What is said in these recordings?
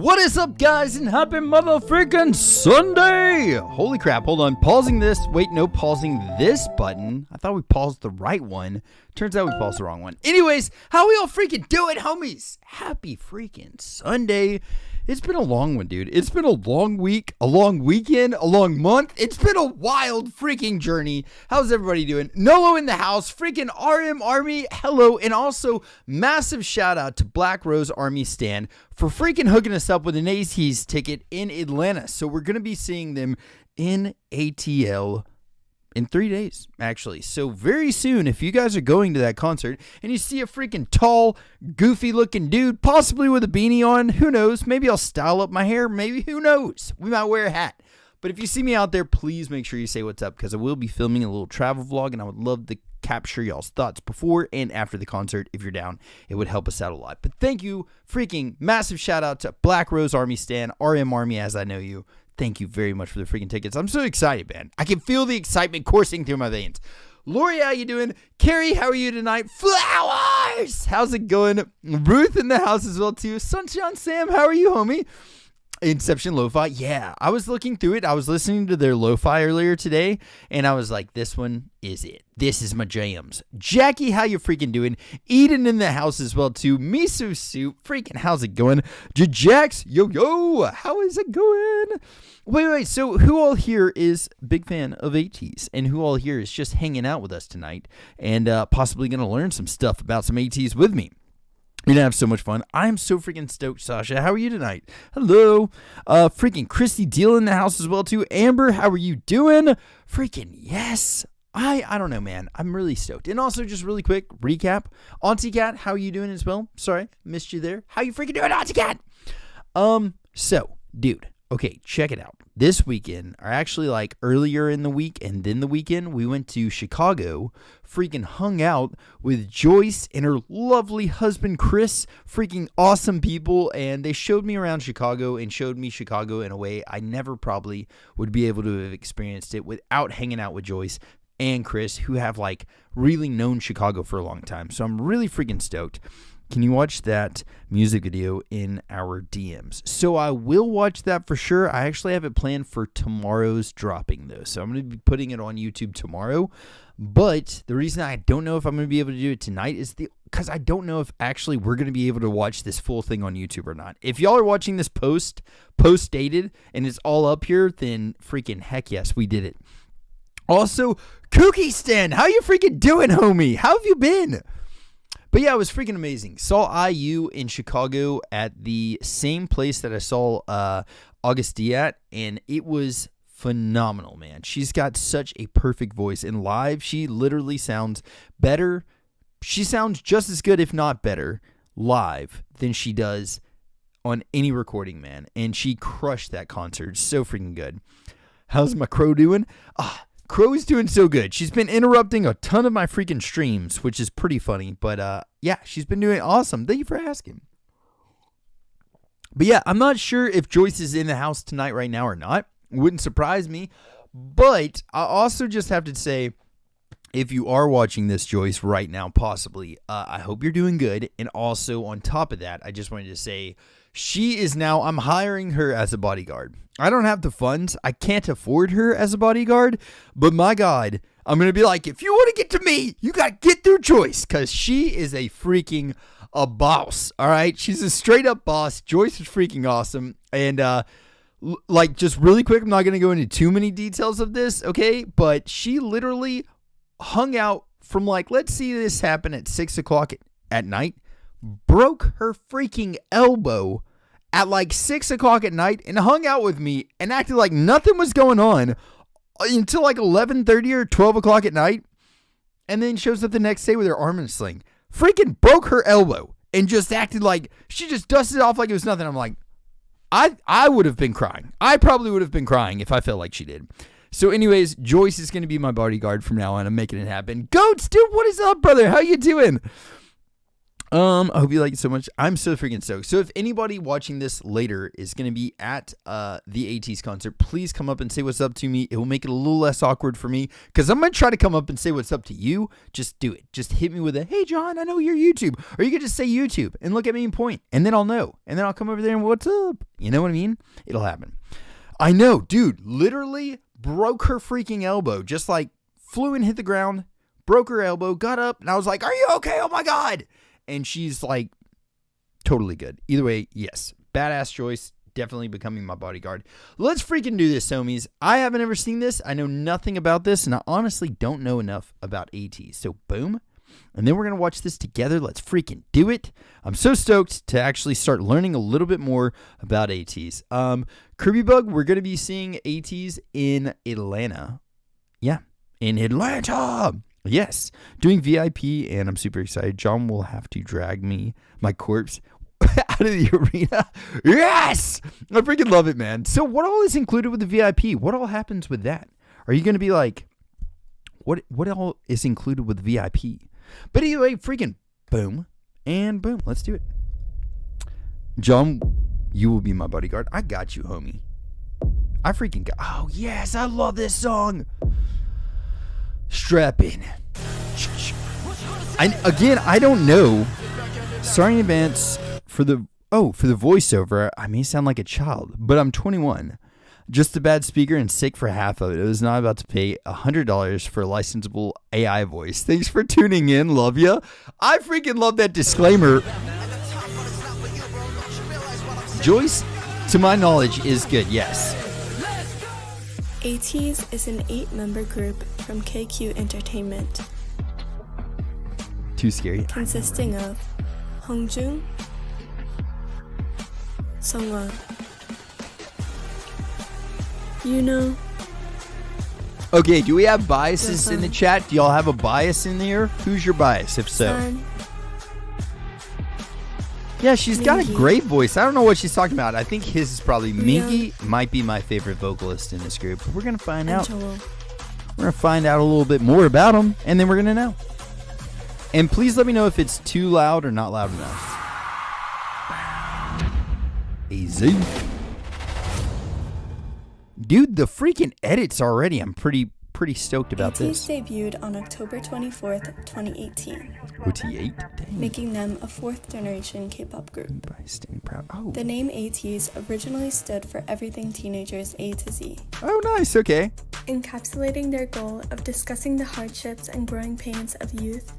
What is up, guys, and happy mother freaking Sunday! Holy crap, hold on, pausing this. Wait, no, pausing this button. I thought we paused the right one. Turns out we paused the wrong one. Anyways, how we all freaking doing, homies? Happy freaking Sunday. It's been a long one, dude. It's been a long week, a long weekend, a long month. It's been a wild freaking journey. How's everybody doing? Nolo in the house, freaking RM Army, hello. And also, massive shout out to Black Rose Army Stan for freaking hooking us up with an ATEEZ ticket in Atlanta. So we're going to be seeing them in ATL in 3 days, actually. So very soon, if you guys are going to that concert and you see a freaking tall, goofy-looking dude, possibly with a beanie on, who knows? Maybe I'll style up my hair. Maybe, who knows? We might wear a hat. But if you see me out there, please make sure you say what's up, because I will be filming a little travel vlog, and I would love to capture y'all's thoughts before and after the concert. If you're down, it would help us out a lot. But thank you, freaking massive shout-out to Black Rose Army Stan, RM Army, as I know you. Thank you very much for the freaking tickets. I'm so excited, man. I can feel the excitement coursing through my veins. Lori, how you doing? Carrie, how are you tonight? Flowers! How's it going? Ruth in the house as well, too. Sunshine Sam, how are you, homie? Inception Lo-Fi. Yeah, I was looking through it. I was listening to their Lo-Fi earlier today, and I was like, this one is it. This is my jams. Jackie, how you freaking doing? Eden in the house as well, too. Miso Soup, freaking how's it going? Jax, yo, how is it going? Wait, so who all here is big fan of ATEEZ, and who all here is just hanging out with us tonight, and possibly going to learn some stuff about some ATEEZ with me? You're going to have so much fun. I'm so freaking stoked, Sasha. How are you tonight? Hello. Freaking Christy Deal in the house as well, too. Amber, how are you doing? Freaking yes. I don't know, man. I'm really stoked. And also, just really quick recap. Auntie Cat, how are you doing as well? Sorry, missed you there. How you freaking doing, Auntie Cat? So, dude. Okay, check it out. This weekend, or actually like earlier in the week and then the weekend, we went to Chicago, freaking hung out with Joyce and her lovely husband, Chris, freaking awesome people, and they showed me around Chicago and showed me Chicago in a way I never probably would be able to have experienced it without hanging out with Joyce and Chris, who have like really known Chicago for a long time. So I'm really freaking stoked. Can you watch that music video in our DMs? So I will watch that for sure. I actually have it planned for tomorrow's dropping, though. So I'm going to be putting it on YouTube tomorrow. But the reason I don't know if I'm going to be able to do it tonight is because I don't know if actually we're going to be able to watch this full thing on YouTube or not. If y'all are watching this post-dated, and it's all up here, then freaking heck yes, we did it. Also, Cookie Stan, how you freaking doing, homie? How have you been? But yeah, it was freaking amazing. Saw IU in Chicago at the same place that I saw Augusty at, and it was phenomenal, man. She's got such a perfect voice. In live, she literally sounds better. She sounds just as good, if not better, live than she does on any recording, man. And she crushed that concert. So freaking good. How's my crow doing? Crow's doing so good. She's been interrupting a ton of my freaking streams, which is pretty funny. But yeah, she's been doing awesome. Thank you for asking. But yeah, I'm not sure if Joyce is in the house tonight right now or not. Wouldn't surprise me. But I also just have to say, if you are watching this, Joyce, right now, possibly, I hope you're doing good. And also, on top of that, I just wanted to say, she is now, I'm hiring her as a bodyguard. I don't have the funds. I can't afford her as a bodyguard. But my God, I'm going to be like, if you want to get to me, you got to get through Joyce. Because she is a freaking boss. All right? She's a straight up boss. Joyce is freaking awesome. And like, just really quick, I'm not going to go into too many details of this, okay? But she literally hung out from like, let's see this happen at 6 o'clock at night. Broke her freaking elbow at like 6 o'clock at night and hung out with me and acted like nothing was going on until like 11:30 or 12 o'clock at night, and then shows up the next day with her arm in a sling. Freaking broke her elbow and just acted like she just dusted it off like it was nothing. I'm like, I would have been crying. I probably would have been crying if I felt like she did. So anyways, Joyce is going to be my bodyguard from now on. I'm making it happen. Goats, dude, what is up, brother? How you doing? I hope you like it so much. I'm so freaking stoked. So if anybody watching this later is going to be at the ATEEZ concert, please come up and say what's up to me. It will make it a little less awkward for me because I'm going to try to come up and say what's up to you. Just do it. Just hit me with a, hey, John, I know you're YouTube. Or you could just say YouTube and look at me and point. And then I'll know. And then I'll come over there and what's up? You know what I mean? It'll happen. I know, dude, literally broke her freaking elbow. Just like flew and hit the ground, broke her elbow, got up, and I was like, are you okay? Oh, my God. And she's like totally good. Either way, yes. Badass choice. Definitely becoming my bodyguard. Let's freaking do this, homies. I haven't ever seen this. I know nothing about this. And I honestly don't know enough about ATEEZ. So boom. And then we're going to watch this together. Let's freaking do it. I'm so stoked to actually start learning a little bit more about ATEEZ. Kirby Bug, we're going to be seeing ATEEZ in Atlanta. Yeah. In Atlanta. Yes, doing VIP, and I'm super excited. John will have to drag my corpse, out of the arena. Yes! I freaking love it, man. So what all is included with the VIP? What all happens with that? Are you going to be like, what all is included with VIP? But anyway, freaking boom, and boom. Let's do it. John, you will be my bodyguard. I got you, homie. I freaking got, oh, yes, I love this song. Strap in. I don't know. Sorry in advance for the voiceover. I may sound like a child, but I'm 21. Just a bad speaker and sick for half of it. I was not about to pay $100 for a licensable AI voice. Thanks for tuning in. Love ya. I freaking love that disclaimer. Joyce, to my knowledge, is good. Yes. ATEEZ is an 8-member group from KQ Entertainment. Too scary. Consisting of Hongjoong, Seonghwa, Yunho. Okay, do we have biases in the Yeosang. chat? Do y'all have a bias in there? Who's your bias, if so? San, Yeah, she's got a Mingy. great voice. I don't know what she's talking about. I think his is probably Yeosang. Mingy. Might be my favorite vocalist in this group. We're going to find and out. Joel. We're going to find out a little bit more about him, and then we're going to know. And please let me know if it's too loud or not loud enough. Easy. Dude, the freaking edits already. I'm pretty stoked about this. ATEEZ debuted on October 24th, 2018, OT8? Dang. making them a 4th-generation K-pop group. By staying proud. Oh. The name ATEEZ originally stood for Everything Teenagers A to Z, Oh, nice. Okay. encapsulating their goal of discussing the hardships and growing pains of youth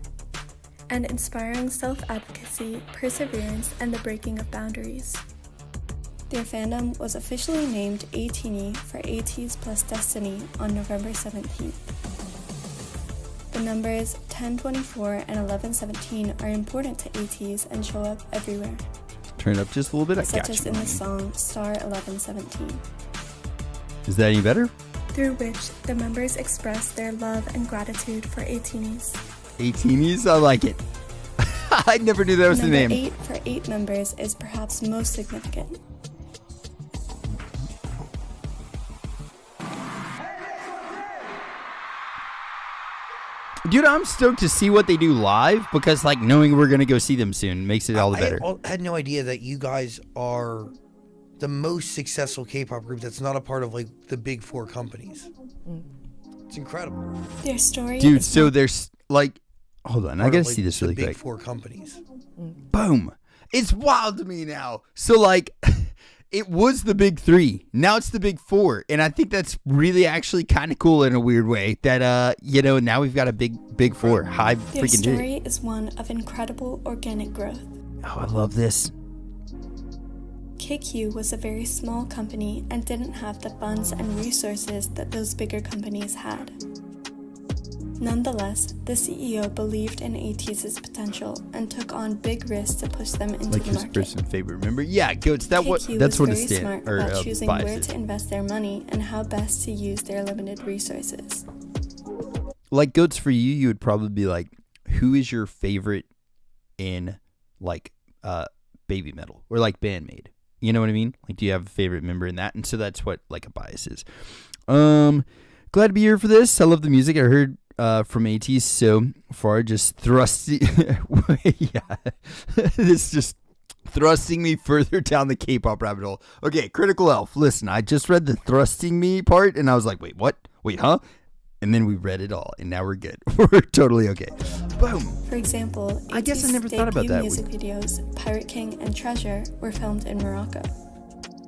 and inspiring self-advocacy, perseverance, and the breaking of boundaries. Their fandom was officially named ATEEZ for ATEEZ plus Destiny on November 17th. The numbers 1024 and 1117 are important to ATEEZ and show up everywhere, Turn it up just a little bit. I such got as you. in the song Star 1117, Is that any better? through which the members express their love and gratitude for ATEEZ. 18s? I like it. I never knew that was the Number name. 8 for 8 members is perhaps most significant. Dude, I'm stoked to see what they do live because, like, knowing we're going to go see them soon makes it all the better. I had no idea that you guys are the most successful K-pop group that's not a part of, like, the big 4 companies. It's incredible. Their story Dude, is so there's, like, hold on. I Part got of, to like, see this really the big quick. 4 companies. Boom. It's wild to me now. So, like, it was the big 3. Now it's the big 4. And I think that's really actually kind of cool in a weird way that, now we've got a big 4. High their freaking dude. story is one of incredible organic growth. Oh, I love this. KQ was a very small company and didn't have the funds and resources that those bigger companies had. Nonetheless, the CEO believed in ATEEZ's potential and took on big risks to push them into Like the his market. person's favorite member. Yeah, goats. That's KQ what was it very stands smart or about choosing where biases. to invest their money and how best to use their limited resources. Like goats for you, you would probably be like, who is your favorite in like baby metal or like bandmate? You know what I mean? Like, do you have a favorite member in that? And so that's what like a bias is. Glad to be here for this. I love the music. I heard from ATEEZ so far, just thrusting. Yeah, this just thrusting me further down the K-pop rabbit hole. Okay, Critical Elf. Listen, I just read the thrusting me part, and I was like, wait, what? Wait, huh? And then we read it all, and now we're good. We're totally okay. Boom. For example, I guess I ATEEZ's never thought about debut that. music videos, Pirate King and Treasure, were filmed in Morocco.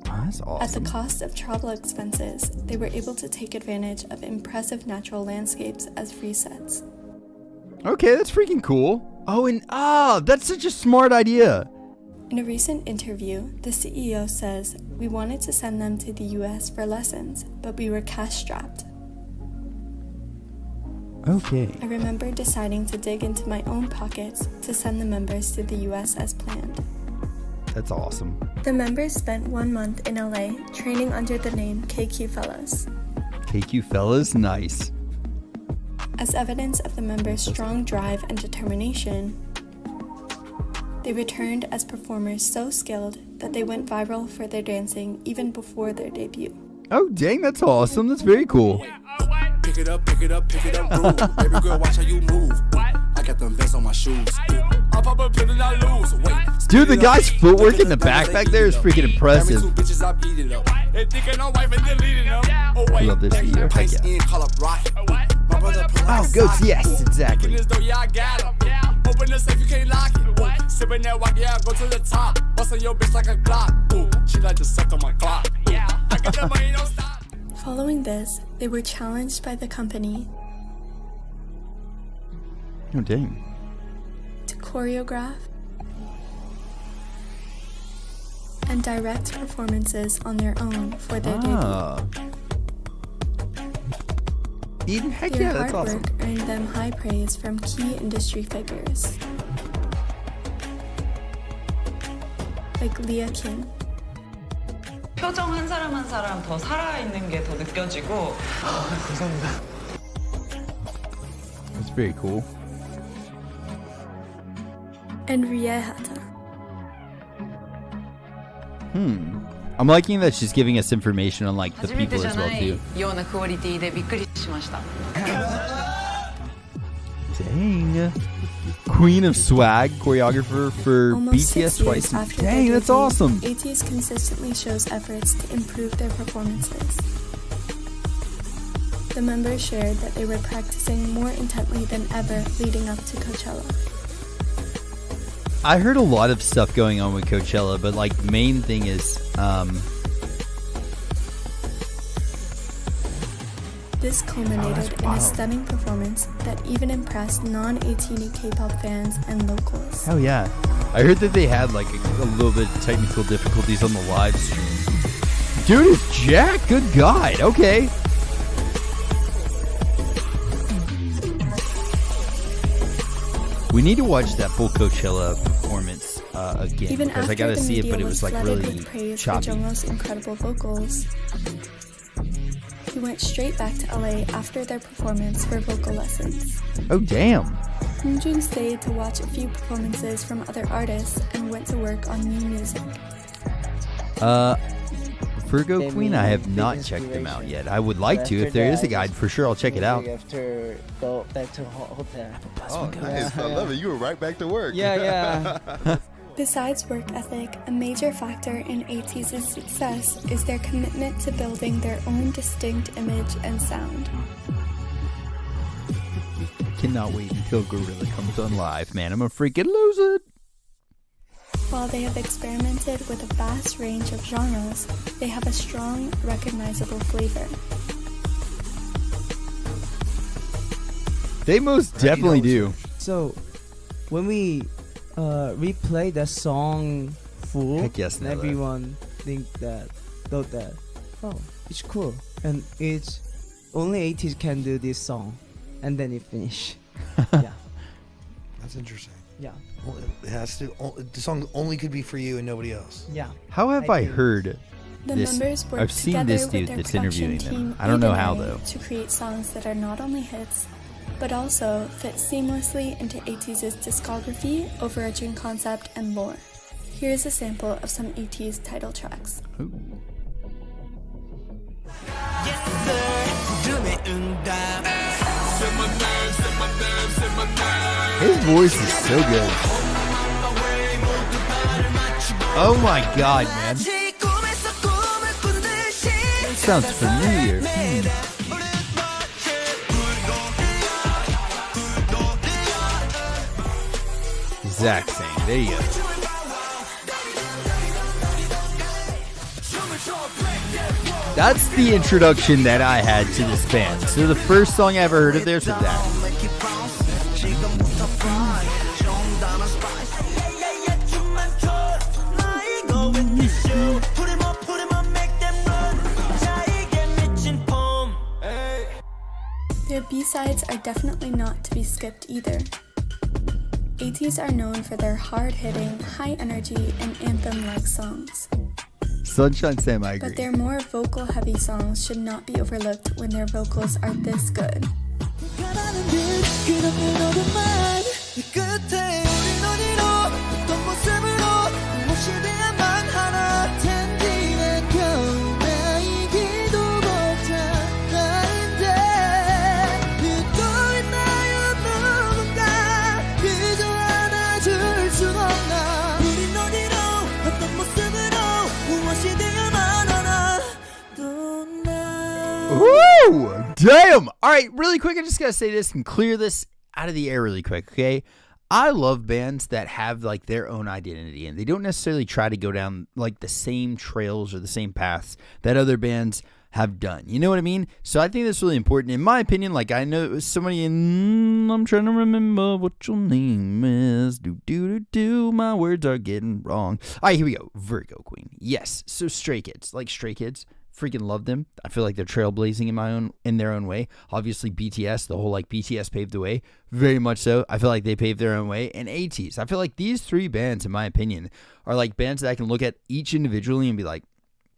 Oh, that's awesome. At the cost of travel expenses, they were able to take advantage of impressive natural landscapes as free sets. Okay, that's freaking cool. Oh, and that's such a smart idea. In a recent interview, the CEO says, "We wanted to send them to the US for lessons, but we were cash-strapped. Okay. I remember deciding to dig into my own pockets to send the members to the US as planned." That's awesome. The members spent 1 month in LA training under the name KQ Fellows. KQ fellas, nice. As evidence of the members' strong drive and determination, they returned as performers so skilled that they went viral for their dancing even before their debut. Oh, dang, that's awesome. That's very cool. Pick it up, pick it up, pick it up, groove. Baby girl, watch how you move. I got them vents on my shoes. I'll pop a pill and I lose. Wait. Dude, the guy's footwork in the back there is freaking impressive. I love this video. Heck yeah. Oh, goats, yes, exactly. Open the safe, you can't lock it. Sipping that walk, yeah, go to the top. Bustin' your bitch like a Glock. Ooh, she like to suck on my clock. I got that money, don't stop. Following this, they were challenged by the company Oh, dang. to choreograph and direct performances on their own for their debut. Eden, heck Their yeah, that's hard awesome. work earned them high praise from key industry figures like Leah King. 표정 한 사람 한 사람 더 살아있는 게 더 느껴지고. 감사합니다. That's very cool. And Riehata. I'm liking that she's giving us information on like the people as well too. ようなクオリティでびっくりしました。 Dang. Queen of Swag, choreographer for Almost 6 BTS years twice. after Dang, their that's debut, awesome. ATEEZ consistently shows efforts to improve their performances. The members shared that they were practicing more intently than ever leading up to Coachella. I heard a lot of stuff going on with Coachella, but like main thing is This culminated in a stunning performance that even impressed non-ATEEZ K-pop fans and locals. hell yeah. I heard that they had like a little bit of technical difficulties on the live stream. Dude, it's Jack. Good God. Okay. We need to watch that full Coachella performance again Even because after I gotta the see it, media but it was like flooded really with praise choppy. for Jungkook's incredible vocals, he went straight back to LA after their performance for vocal lessons. Oh damn. Hongjoong stayed to watch a few performances from other artists and went to work on new music. Virgo Queen, I have not checked them out yet. I would like to. If there is a guide, for sure I'll check it out. After go back to hotel. Oh, nice. I love it. You were right back to work. Yeah. Besides work ethic, a major factor in ATEEZ's success is their commitment to building their own distinct image and sound. Cannot wait until Gorilla comes on live, man. I'm a freaking lose it. While they have experimented with a vast range of genres, they have a strong, recognizable flavor. They most definitely do. So when we replay the song full, Heck yes, Nella. everyone thought that oh, it's cool, and it's only ATEEZ can do this song, and then it finish. Yeah. That's interesting. Yeah. Well, it has to. The song only could be for you and nobody else. Yeah. How have I heard The this? members work I've seen together this with dude their that's production interviewing team them. I don't know how Yunho though. to create songs that are not only hits, but also fit seamlessly into ATEEZ's discography, overarching concept, and lore. Here's a sample of some ATEEZ title tracks. Ooh. Yes, sir. His voice is so good. Oh my god, man. Sounds familiar. Zach saying, there you go. That's the introduction that I had to this band. So the first song I ever heard of theirs was that. Their B-sides are definitely not to be skipped either. ATEEZ are known for their hard-hitting, high-energy, and anthem-like songs. Sunshine Sam, I agree. But their more vocal-heavy songs should not be overlooked when their vocals are this good. Woo! Damn! All right, really quick, I just gotta say this and clear this out of the air really quick, okay? I love bands that have like their own identity and they don't necessarily try to go down like the same trails or the same paths that other bands have done. You know what I mean? So I think that's really important. In my opinion, like I know it was somebody in, I'm trying to remember what your name is. My words are getting wrong. All right, here we go. Virgo Queen. Yes. So Stray Kids, like Stray Kids. Freaking love them. I feel like they're trailblazing in their own way. Obviously BTS, the whole like BTS paved the way. Very much so. I feel like they paved their own way. And ATEEZ. I feel like these three bands, in my opinion, are like bands that I can look at each individually and be like,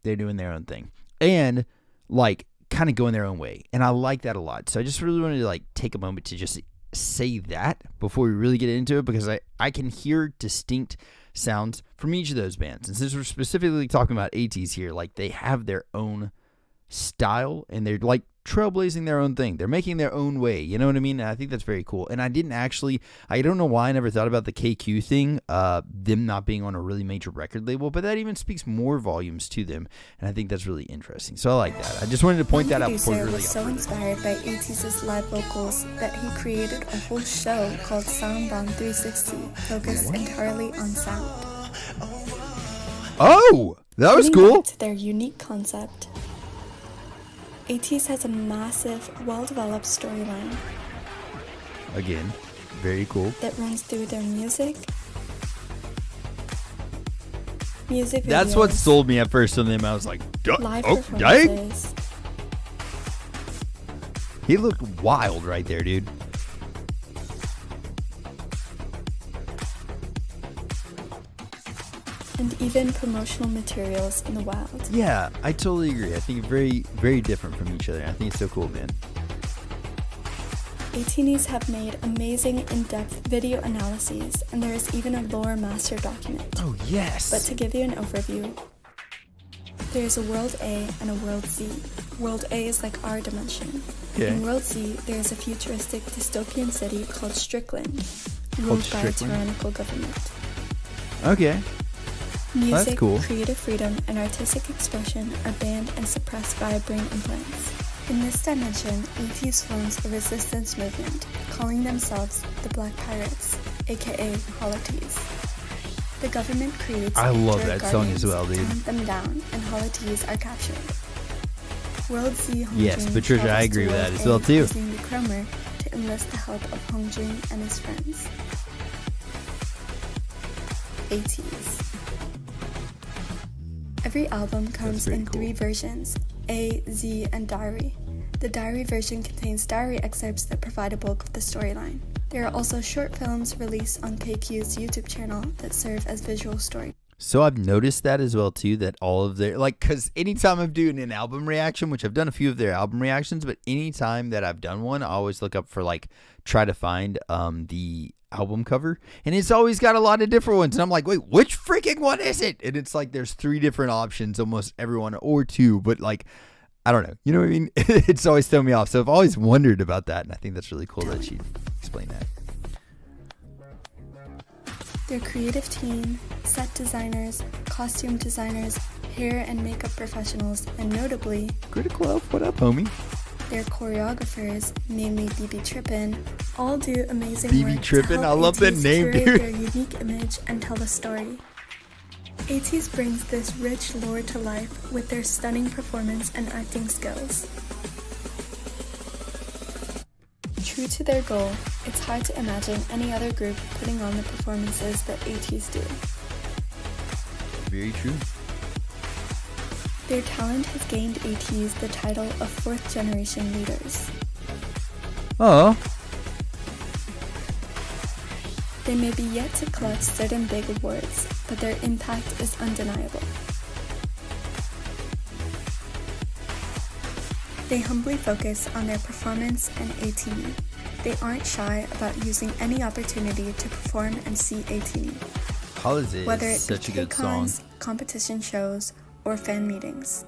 they're doing their own thing. And like kind of going their own way. And I like that a lot. So I just really wanted to like take a moment to just say that before we really get into it, because I can hear distinct sounds from each of those bands. And since we're specifically talking about ATEEZ here, like they have their own style and they're like trailblazing their own thing. They're making their own way. You know what I mean? And I think that's very cool. And I don't know why I never thought about the KQ thing, them not being on a really major record label, but that even speaks more volumes to them. And I think that's really interesting. So I like that. I just wanted to point that out before we The really producer was so inspired by ATEEZ's live vocals that he created a whole show called Soundbomb 360, focused entirely on sound. Oh, that was Coming cool. back to their unique concept, ATEEZ has a massive, well-developed storyline Again, very cool. that runs through their music That's what videos, sold me at first on them. I was like, live oh, dang. performances, He looked wild right there, dude. and even promotional materials in the wild. Yeah, I totally agree. I think very, very different from each other. I think it's so cool, man. ATEEZ have made amazing in-depth video analyses, and there is even a lore master document. Oh, yes. But to give you an overview, there is a World A and a World Z. World A is like our dimension. Okay. In World Z, there is a futuristic dystopian city called Strickland, ruled by a tyrannical government. Okay. Music, That's cool. creative freedom, and artistic expression are banned and suppressed via brain implants. In this dimension, ATEEZ forms a resistance movement, calling themselves the Black Pirates, aka HoloTees. The government creates I love Android that song as guardians well, to dude. hunt them down, and HoloTees are captured. World Z Hongjoong Yes, Patricia, I travels agree to with that World as well, A too. using the Chromer to enlist the help of Hongjoong and his friends. ATEEZ. Every album comes pretty in cool. 3 versions, A, Z, and Diary. The Diary version contains diary excerpts that provide a bulk of the storyline. There are also short films released on KQ's YouTube channel that serve as visual story. So I've noticed that as well too, that all of their, like, because anytime I'm doing an album reaction, which I've done a few of their album reactions, but anytime that I've done one, I always look up for, like, try to find the album cover, and it's always got a lot of different ones, and I'm like, wait, which freaking one is it? And it's like there's 3 different options, almost everyone, or 2, but like, I don't know, you know what I mean? It's always thrown me off, so I've always wondered about that, and I think that's really cool that she explained that. Their creative team, set designers, costume designers, hair and makeup professionals, and notably, Critical Elf, what up, homie? their choreographers, namely BB Trippin, all do amazing BB work Trippin, to I help love that ATEEZ name, curate dude. their unique image and tell a story. ATEEZ brings this rich lore to life with their stunning performance and acting skills. True to their goal, it's hard to imagine any other group putting on the performances that ATEEZ do. Very true. Their talent has gained ATEEZ the title of fourth generation leaders. Oh, They may be yet to clutch certain big awards, but their impact is undeniable. They humbly focus on their performance and ATV. They aren't shy about using any opportunity to perform and see ATV, Holiday whether is it such be a good song. K-cons, competition shows, or fan meetings.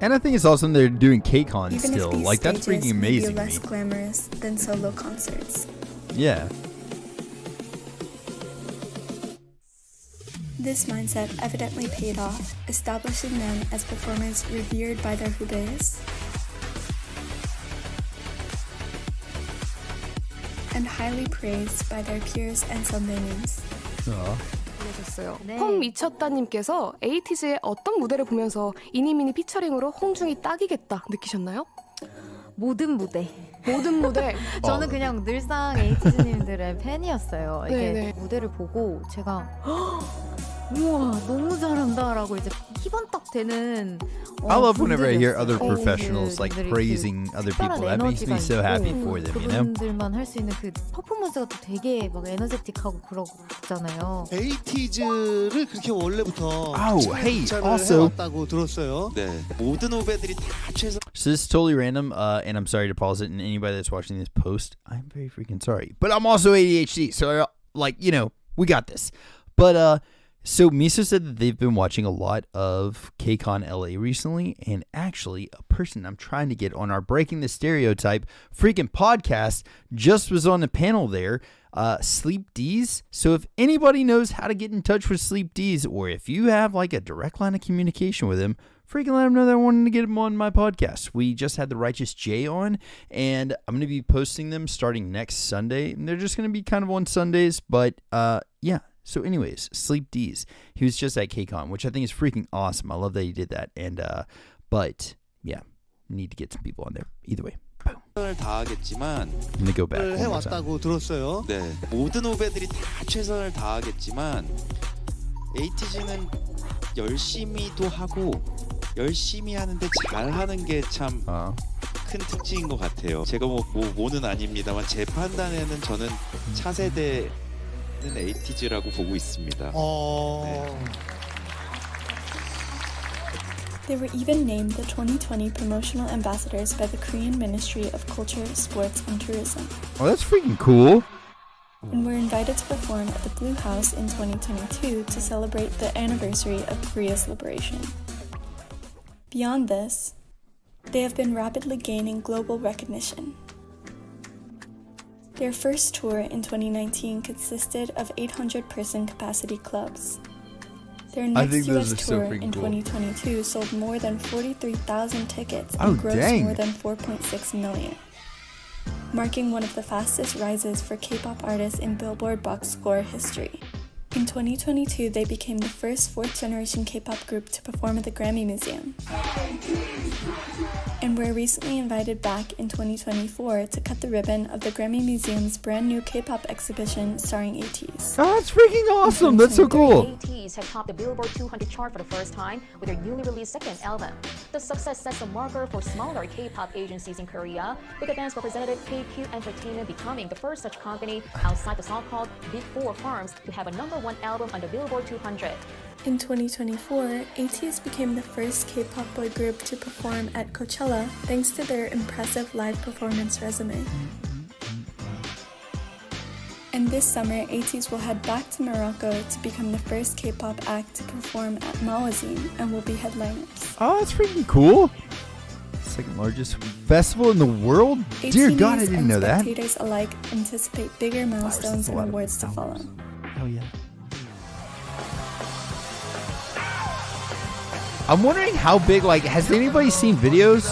And I think it's awesome they're doing K-Con Even still. if these Like, that's stages freaking may be amazing to less me. glamorous than solo concerts. Yeah. This mindset evidently paid off, establishing them as performers revered by their 후배s and highly praised by their peers and 선배님s. Aw. 보내셨어요. 펑 미쳤다님께서 에이티즈의 어떤 무대를 보면서 이니미니 피처링으로 홍중이 딱이겠다 느끼셨나요? 모든 무대. 모든 무대. 저는 그냥 늘상 에이티즈님들의 팬이었어요. 이게 네네. 무대를 보고 제가 우와 너무 잘한다라고 이제 희번딱 되는 I love whenever I hear 분들이었어요. other professionals like 분들이 praising other 특별한 people. That makes me 에너지가 so happy 있고 for them, you know? 그분들만 할 수 있는 그 퍼포먼스가 또 되게 막 에너제틱하고 그러잖아요. 에이티즈를 그렇게 원래부터 Oh, hey, 칭찬을 also- 해왔다고 들었어요. 네, 모든 후배들이 다 최선. So this is totally random, and I'm sorry to pause it. And anybody that's watching this post, I'm very freaking sorry. But I'm also ADHD, so like, you know, we got this. But so Miso said that they've been watching a lot of KCON LA recently, and actually a person I'm trying to get on our Breaking the Stereotype freaking podcast just was on the panel there, Sleep D's. So if anybody knows how to get in touch with Sleep D's, or if you have like a direct line of communication with him, freaking let them know that I wanted to get them on my podcast. We just had the Righteous J on, and I'm going to be posting them starting next Sunday. And they're just going to be kind of on Sundays, but yeah. So anyways, Sleep D's. He was just at KCON, which I think is freaking awesome. I love that he did that. And but yeah, need to get some people on there. Either way. Boom. 다하겠지만 Let me go back. one more time. 해왔다고 들었어요. 네, 모든 후배들이 다 최선을 다하겠지만 에이티즈는 열심히도 하고 열심히 하는데 잘하는 게 참 큰 특징인 것 같아요. 제가 뭐는 아닙니다만 제 판단에는 저는 차세대는 에이티즈라고 보고 있습니다. 네. They were even named the 2020 promotional ambassadors by the Korean Ministry of Culture, Sports and Tourism, Oh, that's freaking cool. and were invited to perform at the Blue House in 2022 to celebrate the anniversary of Korea's liberation. Beyond this, they have been rapidly gaining global recognition. Their first tour in 2019 consisted of 800-person capacity clubs. Their I next think those US are so tour freaking in cool. 2022 sold more than 43,000 tickets Oh, and grossed dang. more than 4.6 million, marking one of the fastest rises for K-pop artists in Billboard box score history. In 2022, they became the first fourth-generation K-pop group to perform at the Grammy Museum, and were recently invited back in 2024 to cut the ribbon of the Grammy Museum's brand new K-pop exhibition starring ATEEZ. Oh, that's freaking awesome. That's so cool. ATEEZ have topped the Billboard 200 chart for the first time with their newly released second album. The success sets a marker for smaller K-pop agencies in Korea, with the band's representative KQ Entertainment becoming the first such company outside the so-called Big Four firms to have a #1 album on the Billboard 200. In 2024, ATEEZ became the first K-pop boy group to perform at Coachella thanks to their impressive live performance resume. And this summer, ATEEZ will head back to Morocco to become the first K-pop act to perform at Mawazine and will be headliners. Oh, that's freaking cool. second largest festival in the world? Dear God, I ATEEZ didn't know and that. spectators alike anticipate bigger milestones and awards to follow. Oh yeah. I'm wondering how big, like, has anybody seen videos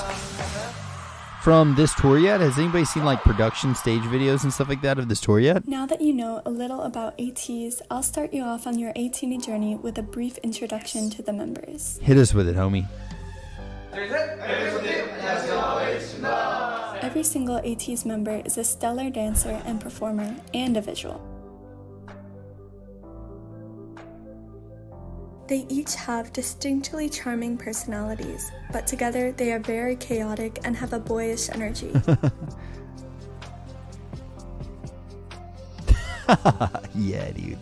from this tour yet? Has anybody seen like production stage videos and stuff like that of this tour yet? Now that you know a little about ATEEZ, I'll start you off on your ATEEZ journey with a brief introduction to the members. Hit us with it, homie. Every single ATEEZ member is a stellar dancer and performer and a visual. They each have distinctly charming personalities, but together they are very chaotic and have a boyish energy. Yeah, dude.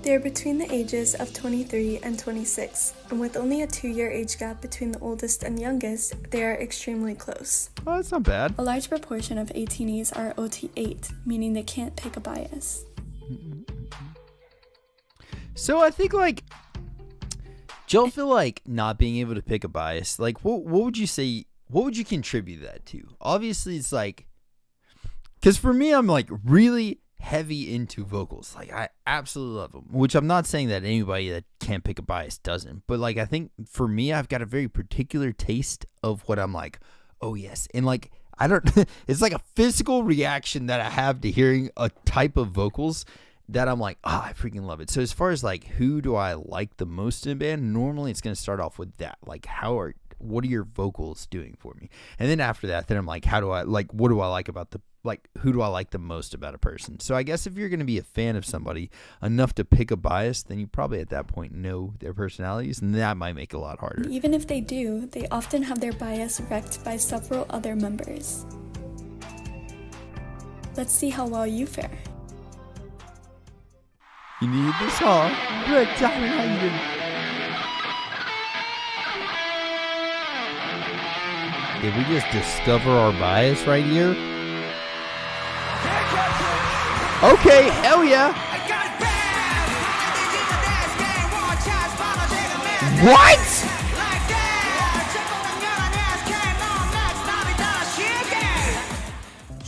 They are between the ages of 23 and 26, and with only a 2-year age gap between the oldest and youngest, they are extremely close. Oh, that's not bad. A large proportion of ATEEZ are OT8, meaning they can't pick a bias. So I think, like, do y'all feel like not being able to pick a bias? Like, what would you say? What would you contribute that to? Obviously, it's like, because for me, I'm like really heavy into vocals. Like, I absolutely love them. Which I'm not saying that anybody that can't pick a bias doesn't. But like, I think for me, I've got a very particular taste of what I'm like. Oh yes, and like I don't. It's like a physical reaction that I have to hearing a type of vocals that I'm like, I freaking love it. So as far as like who do I like the most in a band, normally it's going to start off with that. Like what are your vocals doing for me? And then after that, then I'm like, what do I like about who do I like the most about a person? So I guess if you're going to be a fan of somebody enough to pick a bias, then you probably at that point know their personalities, and that might make it a lot harder. Even if they do, they often have their bias wrecked by several other members. Let's see how well you fare. You need this song. Good, tell me how you did. Did we just discover our bias right here? Okay, hell yeah. What?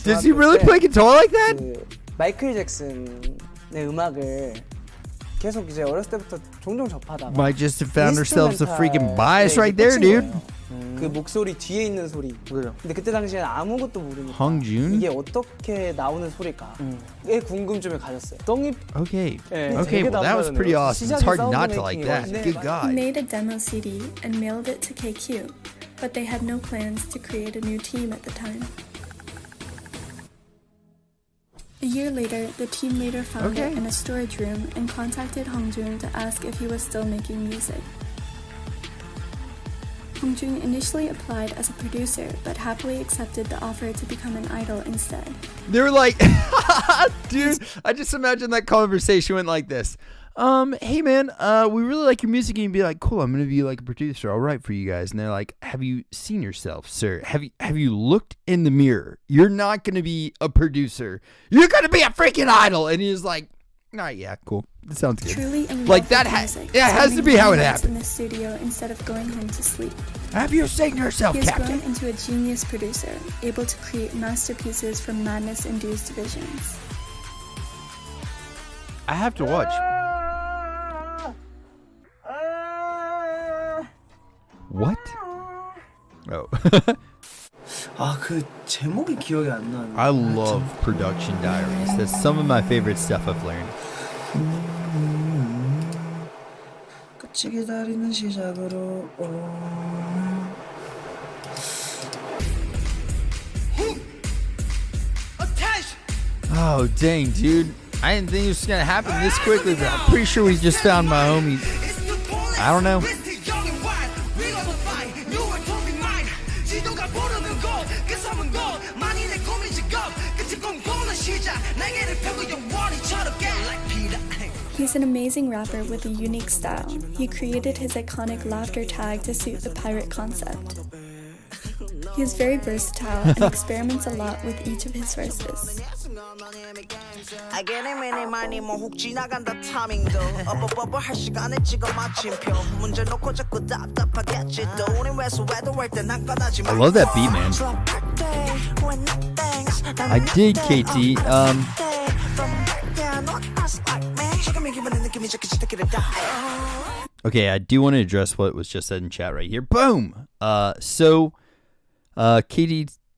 Does he really play guitar like that? 마이클 잭슨의 음악을 계속 이제 어렸을 때부터 종종 접하다가 Might just have found ourselves a freaking bias right there, dude. 그 목소리 뒤에 있는 소리. 근데 그때 당시에는 아무것도 모르니까 Hongjoong? 이게 어떻게 나오는 소리까의 궁금증을 가졌어요. Okay. Okay, well that was pretty awesome. It's hard not to like that. Good He God. made a demo CD and mailed it to KQ, but they had no plans to create a new team at the time. A year later, the team leader found it in a storage room and contacted Hongjoong to ask if he was still making music. Hongjoong initially applied as a producer, but happily accepted the offer to become an idol instead. They were like, dude, I just imagine that conversation went like this. Hey man, we really like your music, and you'd be like, cool, I'm gonna be like a producer, I'll write for you guys. And they're like, have you seen yourself, sir? Have you looked in the mirror? You're not gonna be a producer. You're gonna be a freaking idol. And he's like, nah, yeah, cool. That sounds good. Truly in love like that with music, it has to be how it in happened. the studio instead of going home to sleep. Have you seen yourself, He has Captain? grown into a genius producer, able to create masterpieces from madness-induced visions. I have to watch. What? Oh. 그 제목이 기억이 안 나네. I love production diaries. That's some of my favorite stuff I've learned. 끝이 기다리는 시작으로. Oh, dang, dude. I didn't think it was going to happen this quickly, but I'm pretty sure we just found my homie. I don't know. He's an amazing rapper with a unique style. He created his iconic laughter tag to suit the pirate concept. He is very versatile and experiments a lot with each of his verses. I love that beat, man. I did, KT. Okay, I do want to address what was just said in chat right here. Boom. So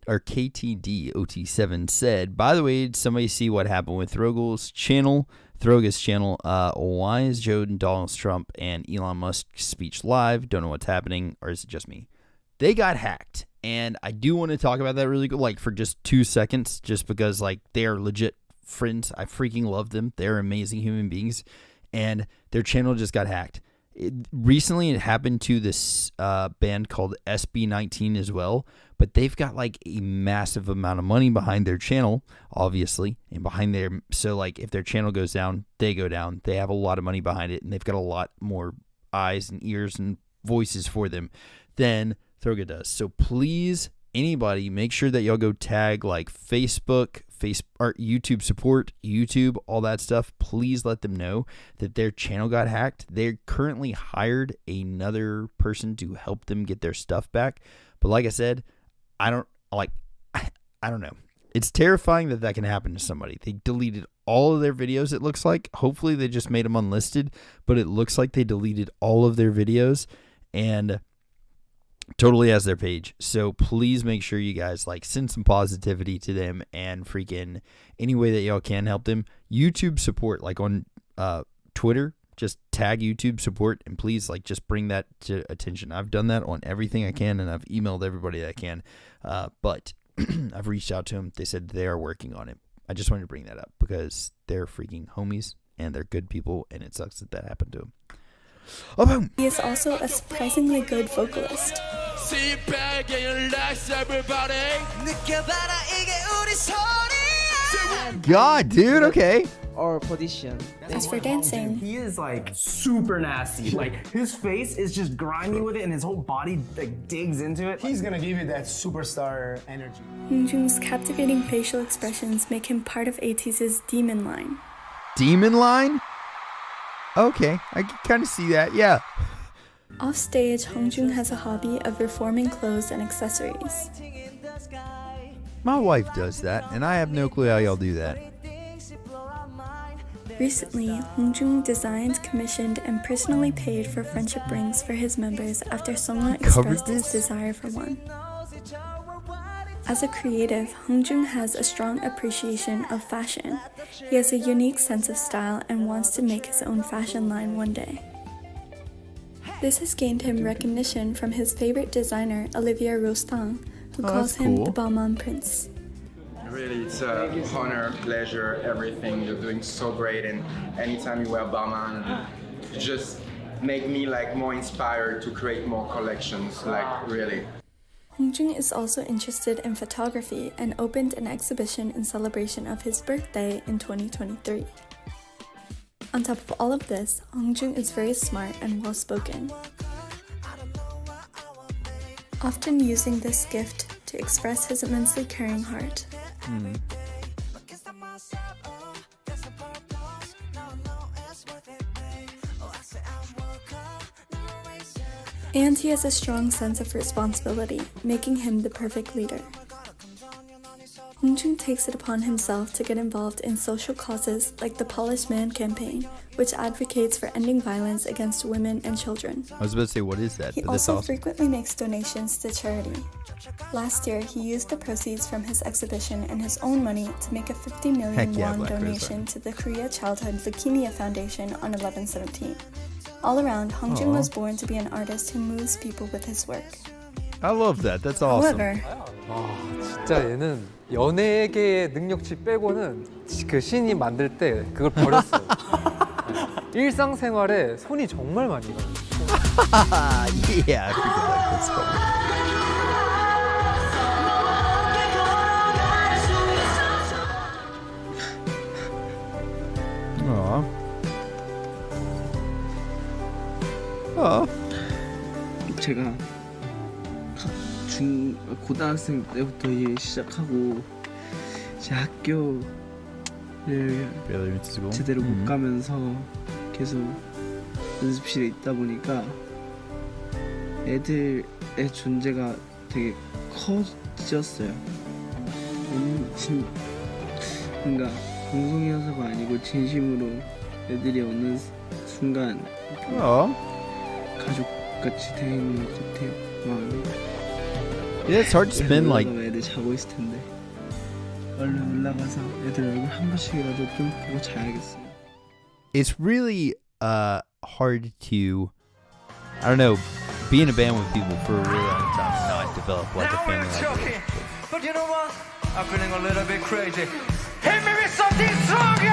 KTD07 said, by the way, did somebody see what happened with Throga's channel? Why is Joe and Donald Trump and Elon Musk's speech live? Don't know what's happening, or is it just me? They got hacked, and I do want to talk about that really good, like for just 2 seconds, just because like they are legit friends. I freaking love them. They're amazing human beings, and their channel just got hacked. Recently, it happened to this band called SB19 as well, but they've got like a massive amount of money behind their channel, obviously, and behind their, so like if their channel goes down, they go down. They have a lot of money behind it, and they've got a lot more eyes and ears and voices for them than Throga does. So please, anybody, make sure that y'all go tag like Facebook, or YouTube support, YouTube, all that stuff. Please let them know that their channel got hacked. They currently hired another person to help them get their stuff back. But like I said, I don't know. It's terrifying that can happen to somebody. They deleted all of their videos, it looks like. Hopefully they just made them unlisted, but it looks like they deleted all of their videos and totally as their page. So please make sure you guys like send some positivity to them and freaking any way that y'all can help them. YouTube support, like on Twitter, just tag YouTube support and please like just bring that to attention. I've done that on everything I can, and I've emailed everybody that I can, but I've reached out to them. They said they are working on it. I just wanted to bring that up because they're freaking homies and they're good people, and it sucks that happened to them. Oh, boom. He is also a surprisingly good vocalist. Sit back and relax, everybody. God, dude, okay. Or position. As for dancing, he is like super nasty. Like his face is just grimy with it, and his whole body like digs into it. He's gonna give you that superstar energy. Hongjoong's captivating facial expressions make him part of ATEEZ's Demon line. Demon line? Okay, I can kind of see that, yeah. Offstage, Hongjoong has a hobby of reforming clothes and accessories. My wife does that, and I have no clue how y'all do that. Recently, Hongjoong designed, commissioned, and personally paid for friendship rings for his members after Seonghwa expressed his desire for one. As a creative, Hongjoong has a strong appreciation of fashion. He has a unique sense of style and wants to make his own fashion line one day. This has gained him recognition from his favorite designer, Olivier Rostand, who calls him the Balmain Prince. Really, it's an honor, pleasure, everything. You're doing so great, and anytime you wear Balmain, you just make me like more inspired to create more collections, like really. Hongjoong is also interested in photography and opened an exhibition in celebration of his birthday in 2023. On top of all of this, Hongjoong is very smart and well-spoken, often using this gift to express his immensely caring heart. And he has a strong sense of responsibility, making him the perfect leader. Hongjoong takes it upon himself to get involved in social causes like the Polished Man campaign, which advocates for ending violence against women and children. I was about to say, what is that? He also frequently makes donations to charity. Last year, he used the proceeds from his exhibition and his own money to make a 50 million won donation to the Korea Childhood Leukemia Foundation on 11/17. All around, Hongjoong was born to be an artist who moves people with his work. I love that. That's awesome. However, 진짜 얘는 연예계의 능력치 빼고는 그 신이 만들 때 그걸 버렸어요. 일상생활에 손이 정말 많이 가요. Yeah, I forget like this. 제가 고등학생 때부터 일 시작하고 제 학교 제대로 못 가면서 계속 연습실에 있다 보니까 애들의 존재가 되게 커졌어요. 뭔가 방송이어서가 아니고 진심으로 애들이 어느 순간 가족같이 되는 것 같아요. 마음이. Yeah, it's hard to spend like. 애들 자고 있을 텐데 얼른 올라가서 애들 얼굴 한 번씩이라도 좀 보고 자야겠어요. It's really hard to, I don't know, be in a band with people for a really long time and not develop like a family like this. But you know what? I'm feeling a little bit crazy. Hit me with something stronger!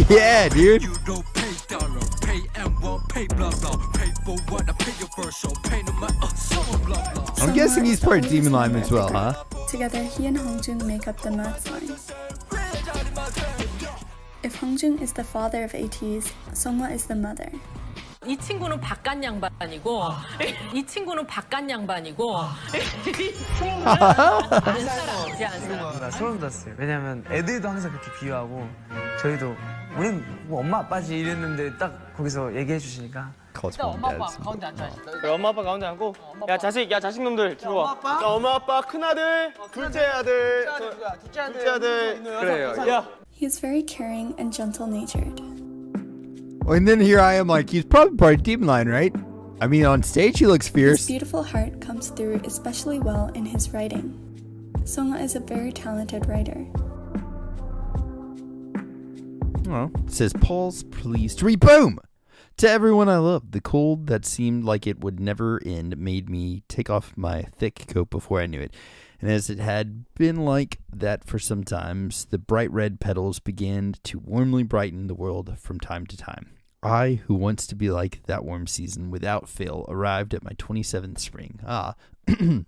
Yeah, dude. You don't pay dollar, pay M1, pay blah blah, pay for what I pay your first show, pay no matter, someone blah blah. I'm guessing he's part Demon Line as well, huh? Together, he and Hongjoong make up the maths line. If Hongjoong is the father of ATEEZ, Seonghwa is the mother. 이 친구는 바깥 양반이고 이 친구는 바깥 양반이고 이 친구는 안 살아. 안 살아. 나 소름 돋았어요. 왜냐면 애들도 항상 그렇게 비유하고 저희도 우린 뭐 엄마 아빠지 이랬는데 딱 거기서 얘기해 주시니까 엄마 아빠 가운데 앉아. 그래, 엄마 아빠 가운데 앉고 야 자식놈들 들어와. 자, 엄마 아빠 큰아들, 둘째 아들, 둘째 아들. 그래요. 야. He is very caring and gentle-natured. And then here I am like, he's probably part Demon Line, right? I mean, on stage he looks His fierce. beautiful heart comes through especially well in his writing. Seonghwa is a very talented writer. Oh, it says, Paul's pleased to read. Boom! To everyone I love, the cold that seemed like it would never end made me take off my thick coat before I knew it. And as it had been like that for some times, the bright red petals began to warmly brighten the world from time to time. I, who wants to be like that warm season without fail, arrived at my 27th spring. I'm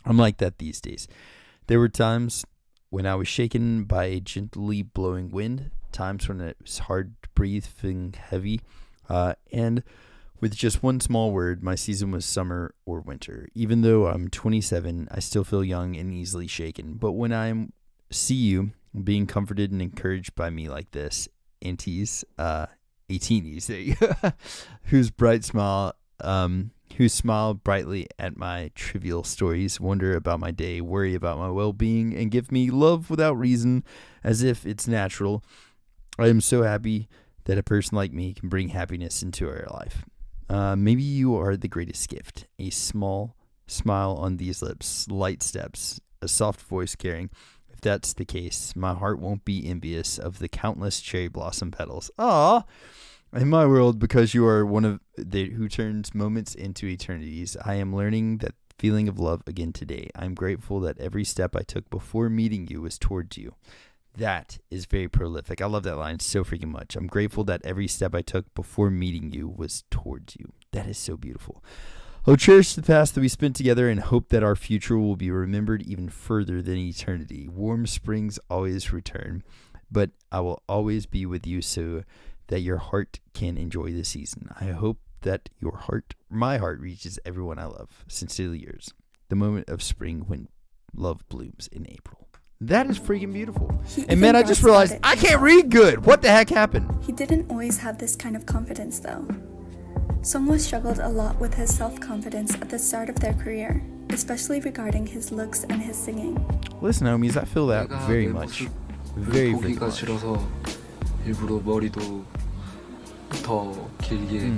like that these days. There were times when I was shaken by a gently blowing wind, times when it was hard to breathe, feeling heavy, and with just one small word, my season was summer or winter. Even though I'm 27, I still feel young and easily shaken. But when I see you being comforted and encouraged by me like this, ATEEZ, there you go, whose smile brightly at my trivial stories, wonder about my day, worry about my well-being, and give me love without reason, as if it's natural, I am so happy that a person like me can bring happiness into our life. Maybe you are the greatest gift. A small smile on these lips, light steps, a soft voice caring. If that's the case, my heart won't be envious of the countless cherry blossom petals. Ah, in my world, because you are one of who turns moments into eternities, I am learning that feeling of love again today. I'm grateful that every step I took before meeting you was towards you. That is very prolific. I love that line so freaking much. I'm grateful that every step I took before meeting you was towards you. That is so beautiful. I'll cherish the past that we spent together and hope that our future will be remembered even further than eternity. Warm springs always return, but I will always be with you so that your heart can enjoy the season. I hope that my heart reaches everyone I love. Sincerely yours. The moment of spring when love blooms in April. That is freaking beautiful. And man, I just realized I can't read good. What the heck happened? He didn't always have this kind of confidence though. Seonghwa struggled a lot with his self-confidence at the start of their career, especially regarding his looks and his singing. Listen, homies, I feel that very much. Very, very much. 싫어서 일부러 머리도 더 길게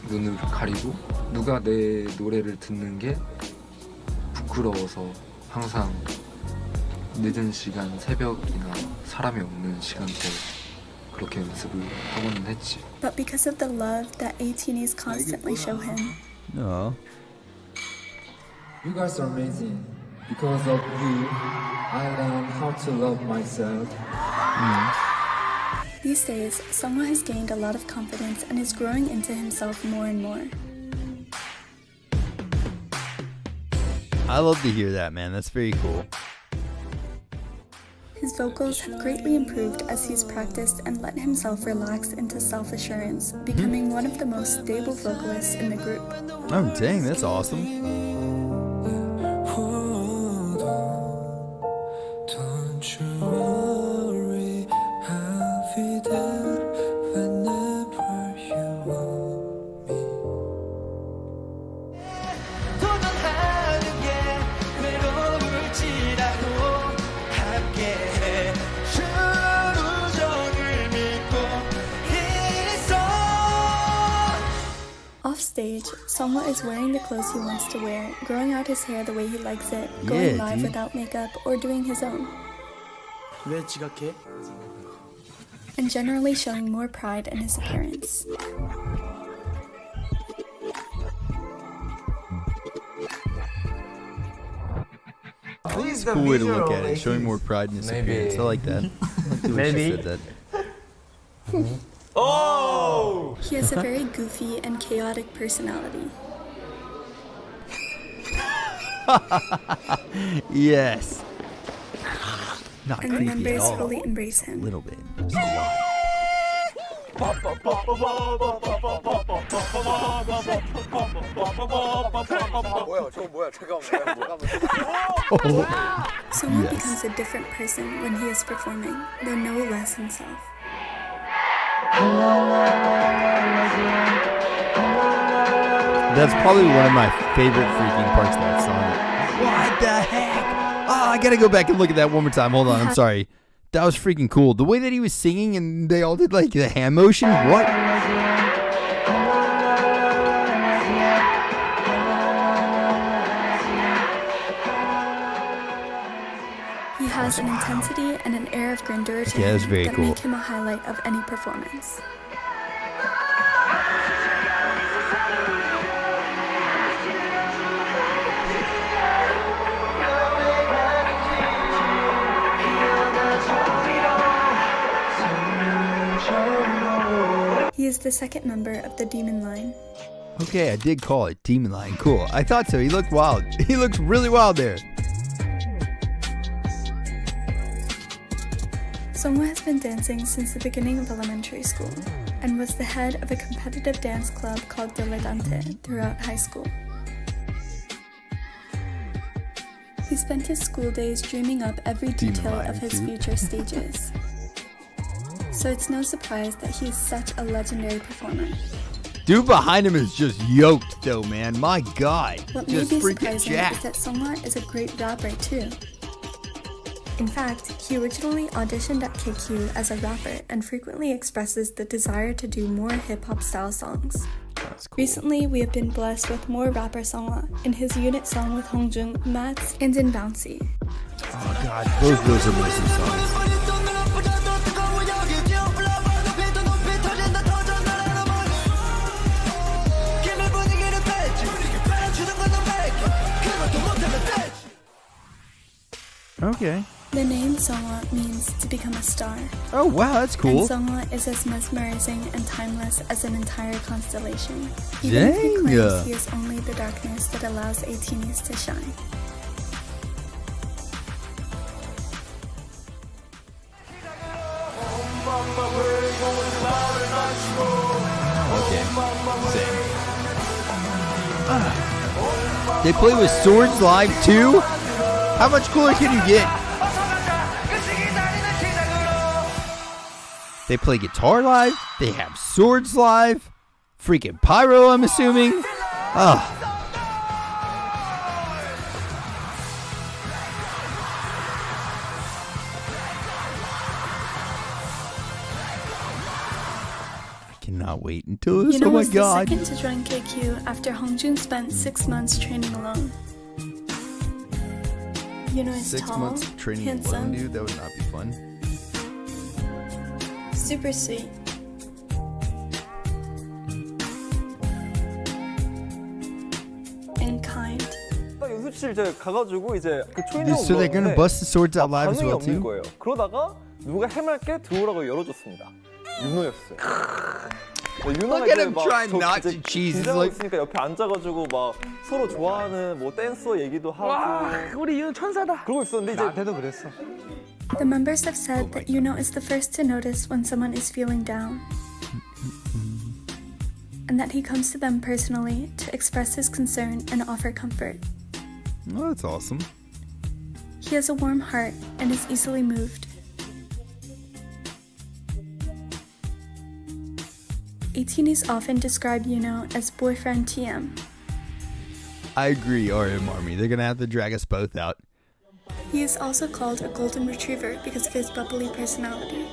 눈을 가리고 누가 내 노래를 듣는 게 부끄러워서 항상 늦은 시간 새벽이나 사람이 없는 시간대 그렇게 연습을 하고는 했지. But because of the love that ATEEZ constantly show him. No. You guys are amazing. Because of you, I learned how to love myself. These days, Seonghwa has gained a lot of confidence and is growing into himself more and more. I love to hear that, man. That's very cool. His vocals have greatly improved as he's practiced and let himself relax into self-assurance, becoming one of the most stable vocalists in the group. Oh, dang, that's awesome. Don't you worry, Seonghwa is wearing the clothes he wants to wear, growing out his hair the way he likes it, going live without makeup, or doing his own. 왜 지각해? And generally showing more pride in his appearance. It's a cool way to look at it, showing more pride in his appearance. I like that. I like the way she said that. Oh! He has a very goofy and chaotic personality. Yes. Not And the creepy at members all. fully embrace him. A little bit. Just a lot. Seonghwa becomes a different person when he is performing, though no less himself. That's probably one of my favorite freaking parts of that song. What the heck? Oh, I gotta go back and look at that one more time. Hold on, I'm sorry. That was freaking cool. The way that he was singing and they all did like the hand motion. What? He has an intensity and an air of grandeur to Yeah, that's him very that cool. make him a highlight of any performance. He is the second member of the Demon Line. Okay, I did call it Demon Line. Cool. I thought so. He looked wild. He looks really wild there. Seonghwa has been dancing since the beginning of elementary school and was the head of a competitive dance club called Dilettante throughout high school. He spent his school days dreaming up every detail of his future stages. So it's no surprise that he is such a legendary performer. Dude behind him is just yoked though, man. My God. What may Just be freaking surprising jacked. is that Seonghwa is a great rapper too. In fact, he originally auditioned at KQ as a rapper and frequently expresses the desire to do more hip-hop style songs. Recently, we have been blessed with more rapper Seonghwa in his unit song with Hongjoong, Mats, and in Bouncy. Oh God, both those are amazing songs. Okay. The name Seonghwa means to become a star. Oh wow, that's cool. And Seonghwa is as mesmerizing and timeless as an entire constellation. Even if he Dang. claims he is only the darkness that allows ATEEZ to shine. Okay. Same. They play with swords live too? How much cooler can you get? They play guitar live. They have swords live. Freaking pyro, I'm assuming. Ah. I cannot wait until this. Yunho Oh my was God. the second to join KQ after Hongjoong spent 6 months training alone. Yunho is 6 tall, months of training alone, handsome, dude. That would not be fun. super sweet, and kind. 연습실 이제 가가지고 이제 그 So they're gonna bust the swords out live as 반응이 well 없는 too? 거예요. 그러다가 누가 해맑게 들어오라고 열어줬습니다. 윤호였어요. 윤호가 Look at 이제 him 막 trying 저 not 이제 to cheese. It's 긴장하고 like- 있으니까 옆에 앉아가지고 막 서로 좋아하는 뭐 댄서 얘기도 하고. 우리 윤호 천사다. 그러고 있었는데 이제 나한테도 그랬어. The members have said that Yunho is the first to notice when someone is feeling down, and that he comes to them personally to express his concern and offer comfort. Oh, that's awesome. He has a warm heart and is easily moved. ATEEZ often describe Yunho as boyfriend TM. I agree, RM Army. They're gonna have to drag us both out. He is also called a golden retriever because of his bubbly personality.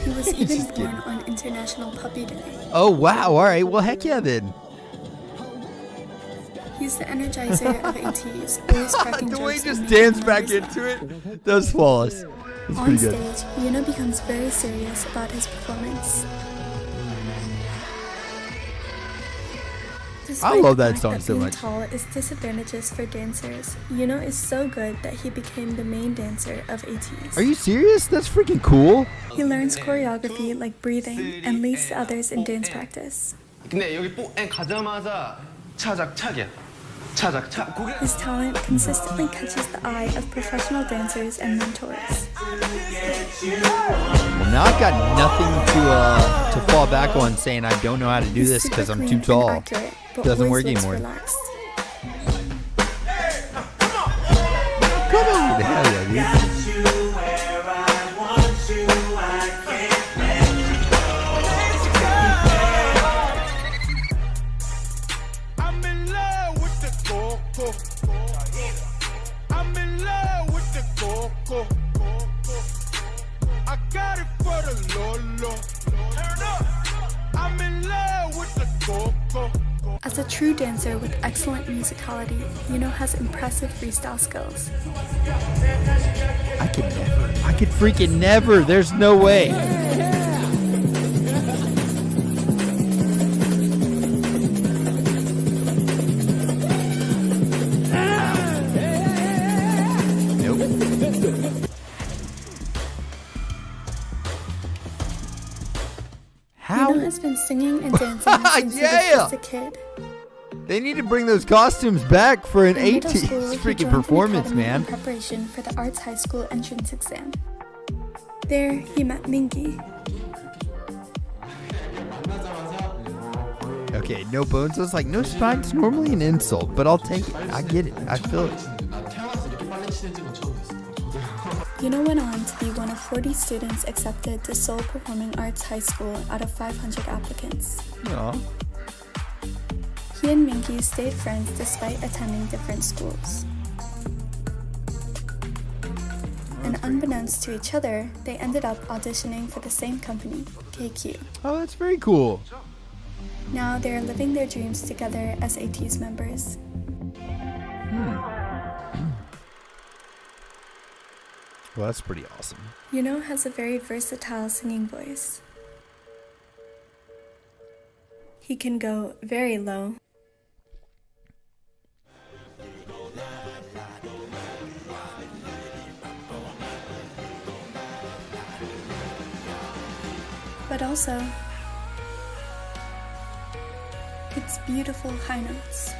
He He was even born on International Puppy Day. Oh, wow. All right. Well, heck yeah, then. He's the energizer of ATEEZ, always cracking The jokes. way he just and danced making back members into laugh. it. That was flawless. It's On pretty good. stage, Yunho becomes very serious about his performance. Despite love the that fact song so being much. tall is disadvantages for dancers, Yunho is so good that he became the main dancer of ATEEZ. Are you serious? That's freaking cool. He learns choreography like breathing and leads the others in dance practice. 근데 여기 가자마자 차작차기야. 차작차. His talent consistently catches the eye of professional dancers and mentors. Well, now I've got nothing to fall back on saying I don't know how to do this because I'm too tall. Doesn't work anymore. Relaxed. Come on. Hell yeah, dude. I'm in love with the coco. I'm in love with the coco. I got it for the Lolo. Turn up. I'm in love with the coco. As a true dancer with excellent musicality, Yunho has impressive freestyle skills. I could freaking never. There's no way. Yunho has been singing and dancing since he was just a kid. They need to bring those costumes back for an In middle 80s school, he freaking joined an performance, academy man. In preparation for the Arts High School entrance exam. There, he met Mingi. Okay, no bones. I was like, no spine's normally an insult, but I'll take it. I get it. I feel it. Yunho went on to be one of 40 students accepted to Seoul Performing Arts High School out of 500 applicants. Aw. He and Mingi stayed friends despite attending different schools. And unbeknownst to each other, they ended up auditioning for the same company, KQ. Oh, that's very cool. Now they are living their dreams together as ATEEZ members. Well, that's pretty awesome. Yunho has a very versatile singing voice. He can go very low, but also it's beautiful high notes.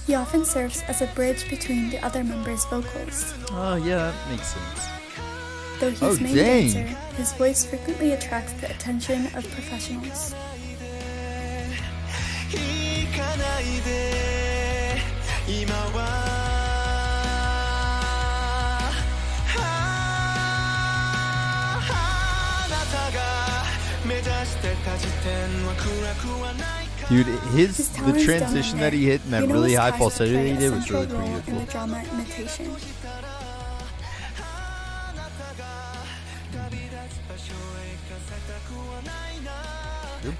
He often serves as a bridge between the other members' vocals. Oh, yeah, that makes sense. Though he's Oh, main dang. dancer, his voice frequently attracts the attention of professionals. Dude, His the talents transition don't that he hit and that Yunho really high aspires to falsetto that play he a did was central really role pretty in cool. the drama imitation.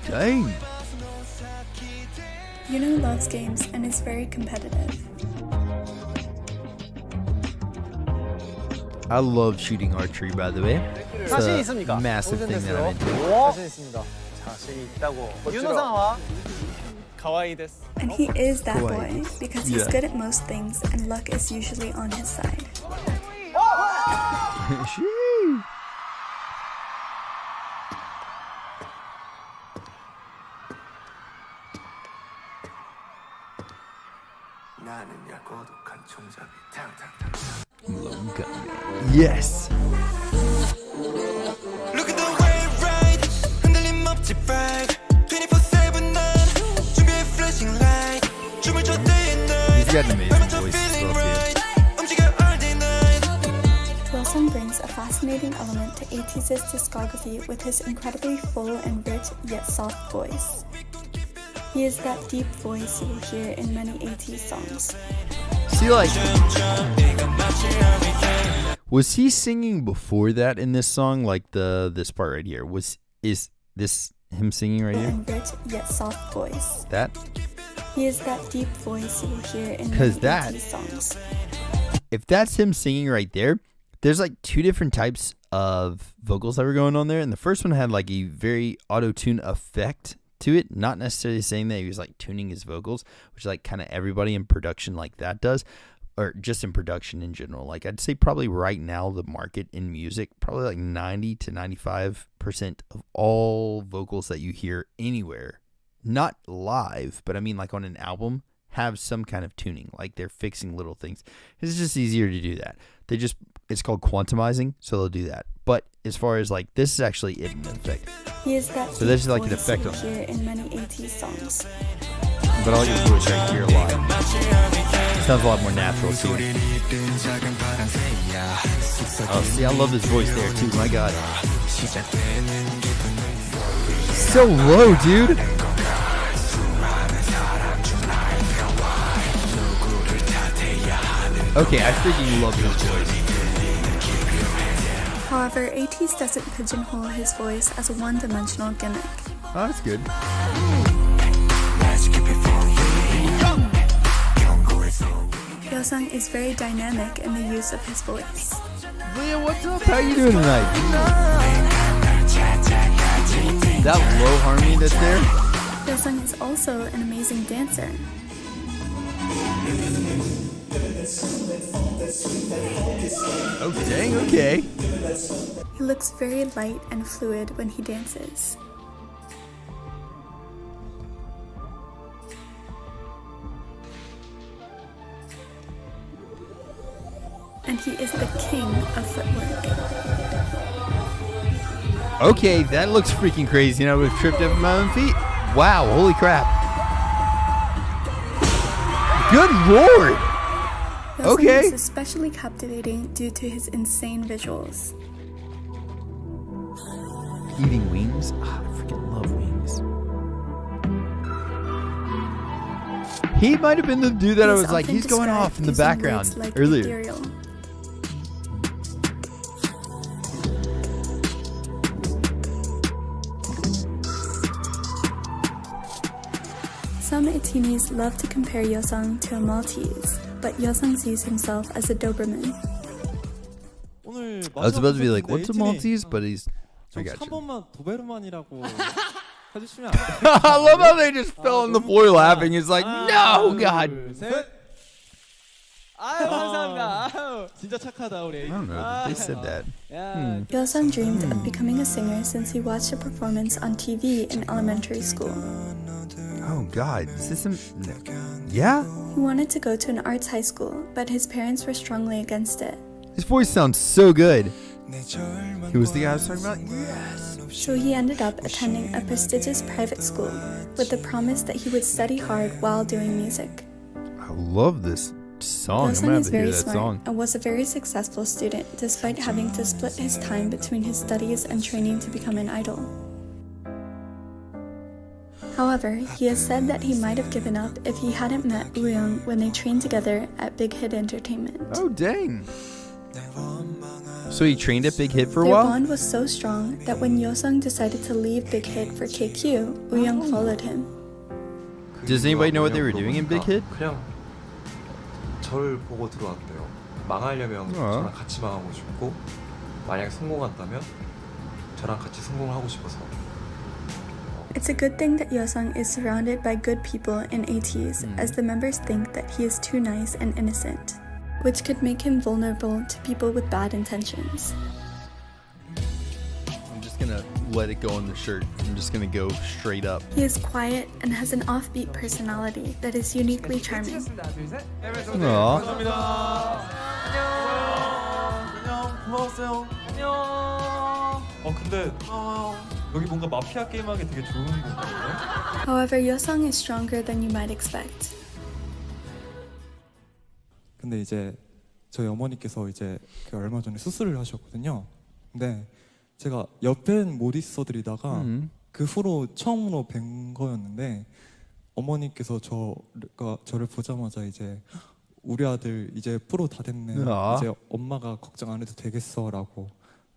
Dang. Yunho loves games and is very competitive. I love shooting archery, by the way. It's 자신 a 있습니까? massive thing that I'm into. 자신 있습니다. 자신 있다고. 윤호상와 가와이 데스. And he is that boy Kawaii. because he's Yeah. good at most things and luck is usually on his side. Shoo. Yes. Look at the way right, 흔들림 없지 bright. 24/7 난 준비해 flashing light. 춤을 춰 day and night. He's got an amazing voice as well, too. He Yeosang brings a fascinating element to ATEEZ's discography with his incredibly full and rich yet soft voice. He is that deep voice you will hear in many ATEEZ songs. See, like, was he singing before that in this song? Like this part right here. Is this him singing right here? And rich yet soft voice. That? He is that deep voice you will hear in many ATEEZ songs. If that's him singing right there, there's like two different types of vocals that were going on there, and the first one had like a very auto-tune effect to it, not necessarily saying that he was like tuning his vocals, which like kind of everybody in production like that does, or just in production in general. Like I'd say probably right now the market in music, probably like 90 to 95% of all vocals that you hear anywhere, not live, but I mean like on an album, have some kind of tuning, like they're fixing little things. It's just easier to do that. It's called quantumizing, so they'll do that. But as far as like, this is actually it in effect. He is that so there's like an effect on here in many ATEEZ songs. But all your voice right here a lot. It sounds a lot more natural too. Oh, see, I love his voice there too. My God, so low, dude. Okay, I freaking love his voice. However, ATEEZ doesn't pigeonhole his voice as a one-dimensional gimmick. Oh, that's good. Yeosang is very dynamic in the use of his voice. Leah, what's up? How you doing tonight? That low harmony that's there? Yeosang is also an amazing dancer. Oh, dang, okay. He looks very light and fluid when he dances. And he is the king of footwork. Okay, that looks freaking crazy. You know, we've tripped over my own feet. Wow, holy crap. Good lord. Okay. Is especially captivating due to his insane visuals. Eating wings? Oh, I freaking love wings. He might have been the dude that I was like, he's going off in the background like earlier. Ethereal. Some ATEEZ love to compare Yeosang to a Maltese, but Yeosang sees himself as a Doberman. I was about to be like, what's a Maltese? But he's... I got you. I love how they just fell on the floor laughing. It's like, no, God. 아유 감사합니다. 아유 진짜 착하다 우리. I don't know. They said that. Yeosang dreamed of becoming a singer since he watched a performance on TV in elementary school. Oh God, is this some? No. Yeah. He wanted to go to an arts high school, but his parents were strongly against it. His voice sounds so good. He was the guy I was talking about. Yes. So he ended up attending a prestigious private school with the promise that he would study hard while doing music. I love this song. I'm Yeosang gonna have is to hear very that smart song. and was a very successful student despite having to split his time between his studies and training to become an idol. However, he has said that he might have given up if he hadn't met Hongjoong when they trained together at Big Hit Entertainment. Oh dang. So he trained at Big Hit for a Their while? bond was so strong that when Yeosang decided to leave Big Hit for KQ, Hongjoong followed him. Does anybody know what they were doing in Big Hit? 그냥 저를 보고 들어왔대요. 망하려면 저랑 같이 망하고 싶고 만약에 성공한다면 저랑 같이 성공하고 싶어서. It's a good thing that Yeosang is surrounded by good people in ATEEZ, as the members think that he is too nice and innocent, which could make him vulnerable to people with bad intentions. I'm just gonna let it go on the shirt. I'm just gonna go straight up. He is quiet and has an offbeat personality that is uniquely charming. Aww. 근데 여기 뭔가 마피아 게임하기 되게 좋은 곳이에요. However, Yeosang is stronger than you might expect. 근데 이제 저희 어머니께서 이제 얼마 전에 수술을 하셨거든요. 근데 제가 옆엔 못 있어드리다가 그 후로 처음으로 뵌 거였는데 어머니께서 저를 보자마자 이제 우리 아들 이제 프로 다 됐네. 이제 엄마가 걱정 안 해도 되겠어라고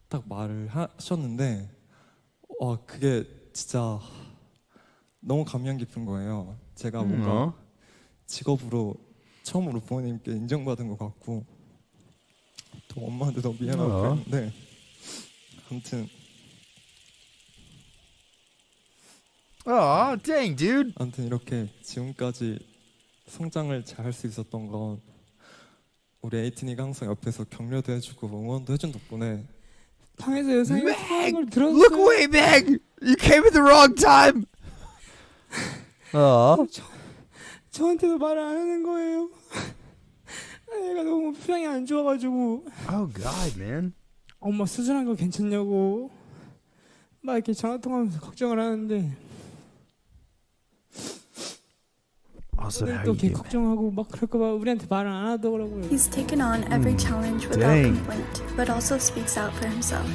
딱 말을 하셨는데 그게 진짜 너무 감명 깊은 거예요. 제가 뭔가 직업으로 처음으로 부모님께 인정받은 것 같고 또 엄마한테 너무 미안하고 그랬는데 아무튼 dang, dude. 아무튼 이렇게 지금까지 성장을 잘 할 수 있었던 건 우리 에이틴이가 항상 옆에서 격려도 해주고 응원도 해준 덕분에 방에서 예상이 걸 들었어요. Look away, Meg! You came at the wrong time! 저한테도 말을 안 하는 거예요. 얘가 너무 표정이 안 좋아가지고. Oh God, man. 엄마 수술한 거 괜찮냐고 막 이렇게 전화 통화하면서 걱정을 하는데. 또 걔 걱정하고 막 그럴까봐 우리한테 말을 안 하더라고요. He's taken on every challenge without complaint, but also speaks out for himself.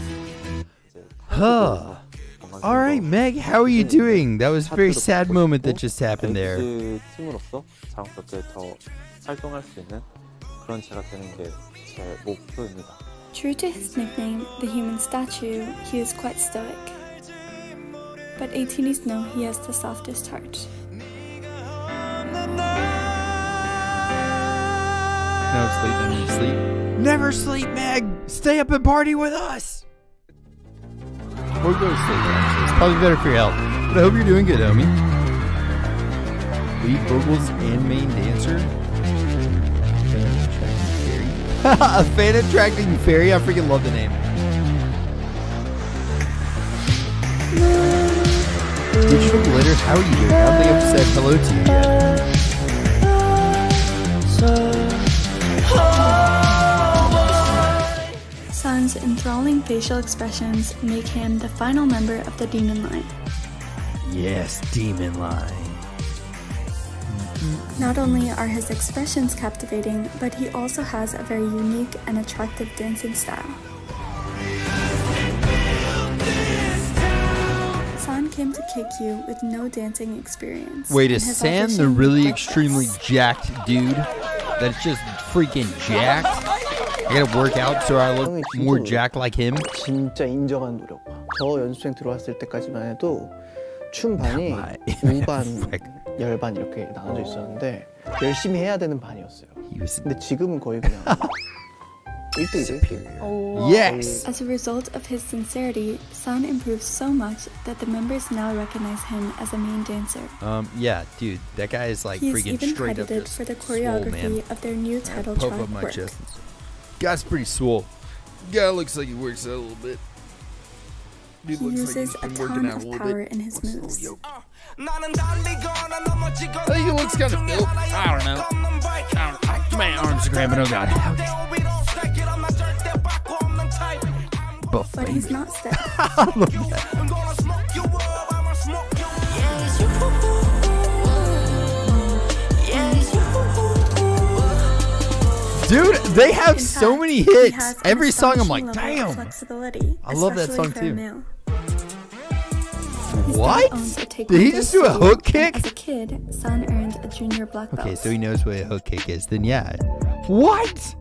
All right, Meg, how are you doing? That was a very sad moment that just happened there. 팀으로서 자랑스럽게 더 활동할 수 있는 그런 제가 되는 게 제 목표입니다. True to his nickname, the human statue, he is quite stoic. But ATEEZ know he has the softest heart. No sleep, I need sleep. Never sleep, Meg! Stay up and party with us! Or go to sleep, actually. It's probably better for your health. But I hope you're doing good, homie. Lead vocals and main dancer. A fan attracting fairy? I freaking love the name. Digital Glitter, how are you doing? I don't think I've said hello to you yet. Sun's enthralling facial expressions make him the final member of the demon line. Yes, demon line. Not only are his expressions captivating, but he also has a very unique and attractive dancing style. San came to KQ with no dancing experience. Wait, is San the really extremely jacked dude that's just freaking jacked? I gotta work out so I look more jacked like him. 진짜 인정한 노력. 저 연습생 들어왔을 때까지만 해도 춤반이 우반, 열반 이렇게 나눠져 있었는데 열심히 해야 되는 반이었어요. 근데 지금은 거의 그냥 1대1. Yes! As a result of his sincerity, San improved so much that the members now recognize him as a main dancer. Yeah, dude, that guy is like He is freaking even straight up credited just for the swole, choreography man. of their new title Puff track up my work. chest. Guy's pretty swole. Guy looks like he works out a little bit. He uses a ton of power in his moves. I think he looks kind of built. I don't know. My arms are cramping. Oh God. But he's not stiff. I love that. Dude, they have so many hits. Every song I'm like, damn. I love that song too. What? Did he just do a hook kick? As a kid, San earned a junior black belt. Okay, so he knows what a hook kick is. Then yeah. What?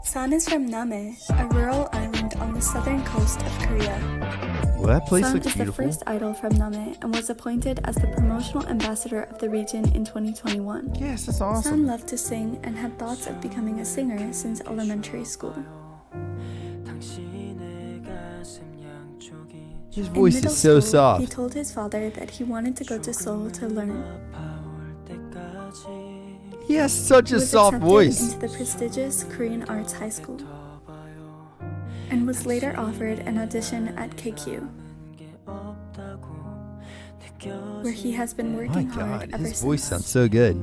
San is from Name, a rural island on the southern coast of Korea. Well, that place San looks is beautiful. the first idol from Name and was appointed as the promotional ambassador of the region in 2021. Yes, that's awesome. San loved to sing and had thoughts of becoming a singer since elementary school. His voice is so soft. He told his father that he wanted to go to Seoul to learn. He has such a soft voice. Into the prestigious Korean Arts High School, and was later offered an audition at KQ, where he has been working hard ever his since. voice sounds so good.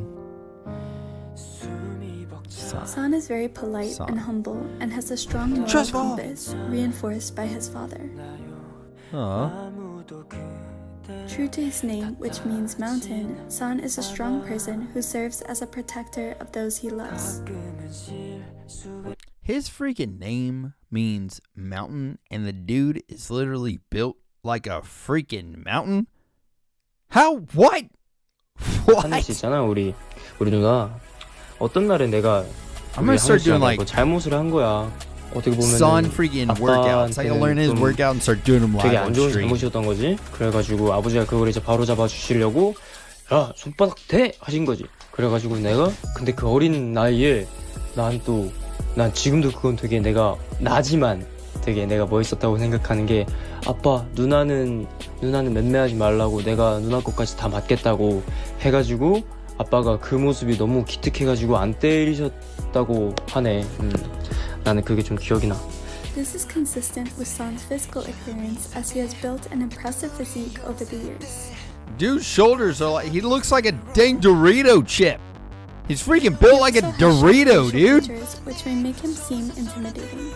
San is very polite and humble, and has a strong moral compass, reinforced by his father. True to his name, which means mountain, San is a strong person who serves as a protector of those he loves. His freaking name means mountain, and the dude is literally built like a freaking mountain. How? What? 하는 수 있잖아 우리 누나. 어떤 날에 내가 I'm gonna start doing like 잘못을 한 거야. 어떻게 보면 son freaking workouts. I gotta learn his workout and start doing them live 되게 on 안 좋은 stream. 잘못이었던 거지. 그래가지고 아버지가 그걸 이제 바로 잡아 주시려고 야 손바닥 대 하신 거지. 그래가지고 내가 근데 그 어린 나이에 난 지금도 그건 되게 내가 나지만 되게 내가 멋있었다고 생각하는 게 아빠 누나는 맴매하지 말라고 내가 누나 것까지 다 맡겠다고 해가지고 아빠가 그 모습이 너무 기특해가지고 안 때리셨다고 하네. 나는 그게 좀 기억이 나. This is consistent with Son's physical appearance as he has built an impressive physique over the years. Dude's shoulders are like, he looks like a dang Dorito chip. He's freaking built like a Dorito, dude. Features, which may make him seem intimidating.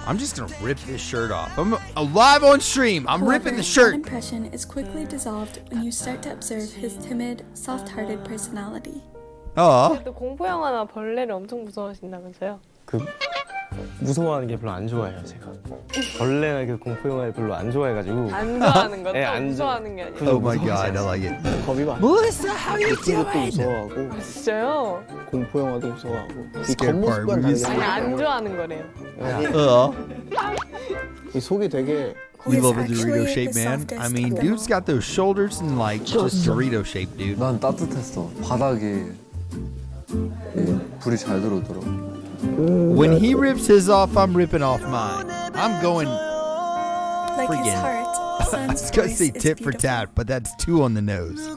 I'm just gonna rip this shirt off. I'm live on stream. I'm ripping the shirt. That impression is quickly dissolved when you start to observe his timid, soft-hearted personality. 그래도 공포 영화나 벌레를 엄청 무서워하신다면서요? 무서워하는 게 별로 안 좋아해요, 제가. 벌레나 그 공포 영화를 별로 안 좋아해가지고. 안 좋아하는 거, 네, 또 무서워하는 게 아니고. Oh my god, I like it. 겁이 많아. Melissa, how you 웃긴 것도 doing? 무서워하고 진짜요? 공포 영화도 무서워하고 이 Scared part, 겉모습과는 movies. 아니 다르게 안 좋아하는 거래요. 이 속이 되게 We love a Dorito shape, man. I mean, dude's got those shoulders and like just Dorito shape, dude. 난 따뜻했어. 바닥에 불이 잘 들어오더라고. When he rips his off, I'm ripping off mine. I'm going Like his friggin'. heart, I Son's was gonna voice say is tit for beautiful. tat, but that's 2 on the nose.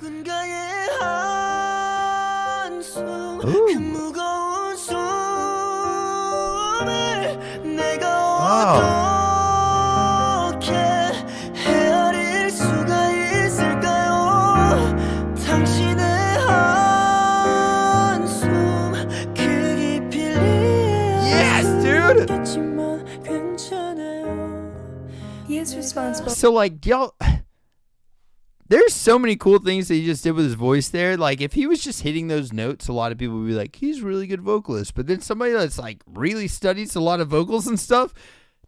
Ooh. Oh. Yes, dude. He is responsible. So like y'all, there's so many cool things that he just did with his voice there. Like if he was just hitting those notes, a lot of people would be like, he's a really good vocalist. But then somebody that's like really studies a lot of vocals and stuff,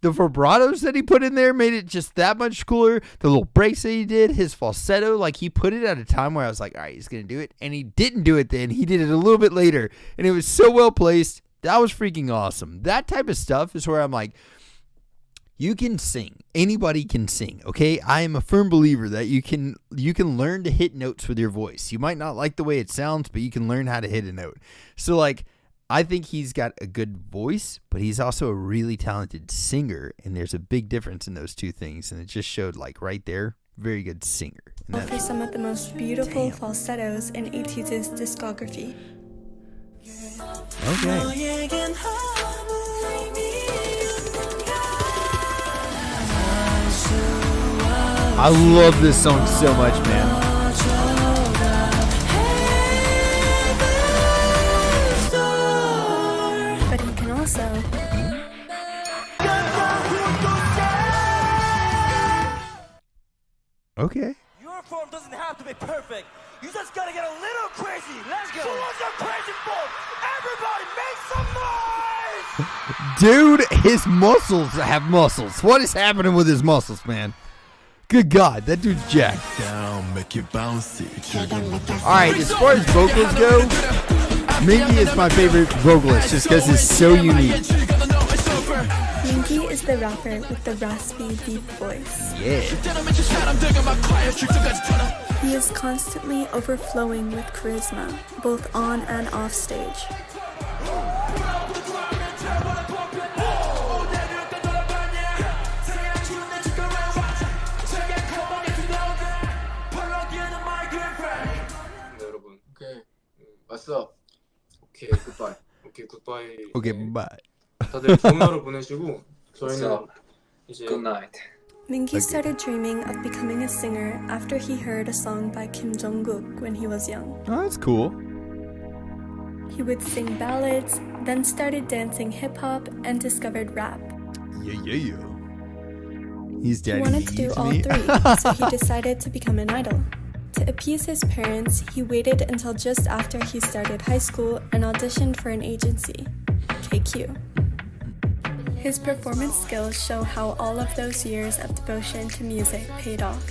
the vibratos that he put in there made it just that much cooler. The little breaks that he did, his falsetto, like he put it at a time where I was like, all right, he's gonna do it, and he didn't do it then. He did it a little bit later, and it was so well placed. That was freaking awesome. That type of stuff is where I'm like, you can sing. Anybody can sing, okay? I am a firm believer that you can learn to hit notes with your voice. You might not like the way it sounds, but you can learn how to hit a note. So like, I think he's got a good voice, but he's also a really talented singer, and there's a big difference in those two things, and it just showed like right there, very good singer. And For some of the most beautiful falsettos in ATEEZ's discography. Okay. I love this song so much, man. But he can also Okay. Your form doesn't have to be perfect. You just gotta get a little crazy. Let's go. So what's your crazy form? Everybody make some noise! Dude, his muscles have muscles. What is happening with his muscles, man? Good God, that dude's jacked. Down, make it bouncy. Alright, as far as vocals go, Mingy is my favorite vocalist just because he's so unique. Mingy is the rapper with the raspy, deep voice. Yeah. He is constantly overflowing with charisma, both on and off stage. 왔어. 오케이 굿바이. 오케이 굿바이. Okay, bye. 다들 좋은 하루 보내시고 저희는 이제 Good night. Mingy started dreaming of becoming a singer after he heard a song by Kim Jong-kook when he was young. Oh, that's cool. He would sing ballads, then started dancing hip-hop and discovered rap. Yeah. He's He daddy. wanted to do all three, so he decided to become an idol. To appease his parents, he waited until just after he started high school and auditioned for an agency, KQ. His performance skills show how all of those years of devotion to music paid off.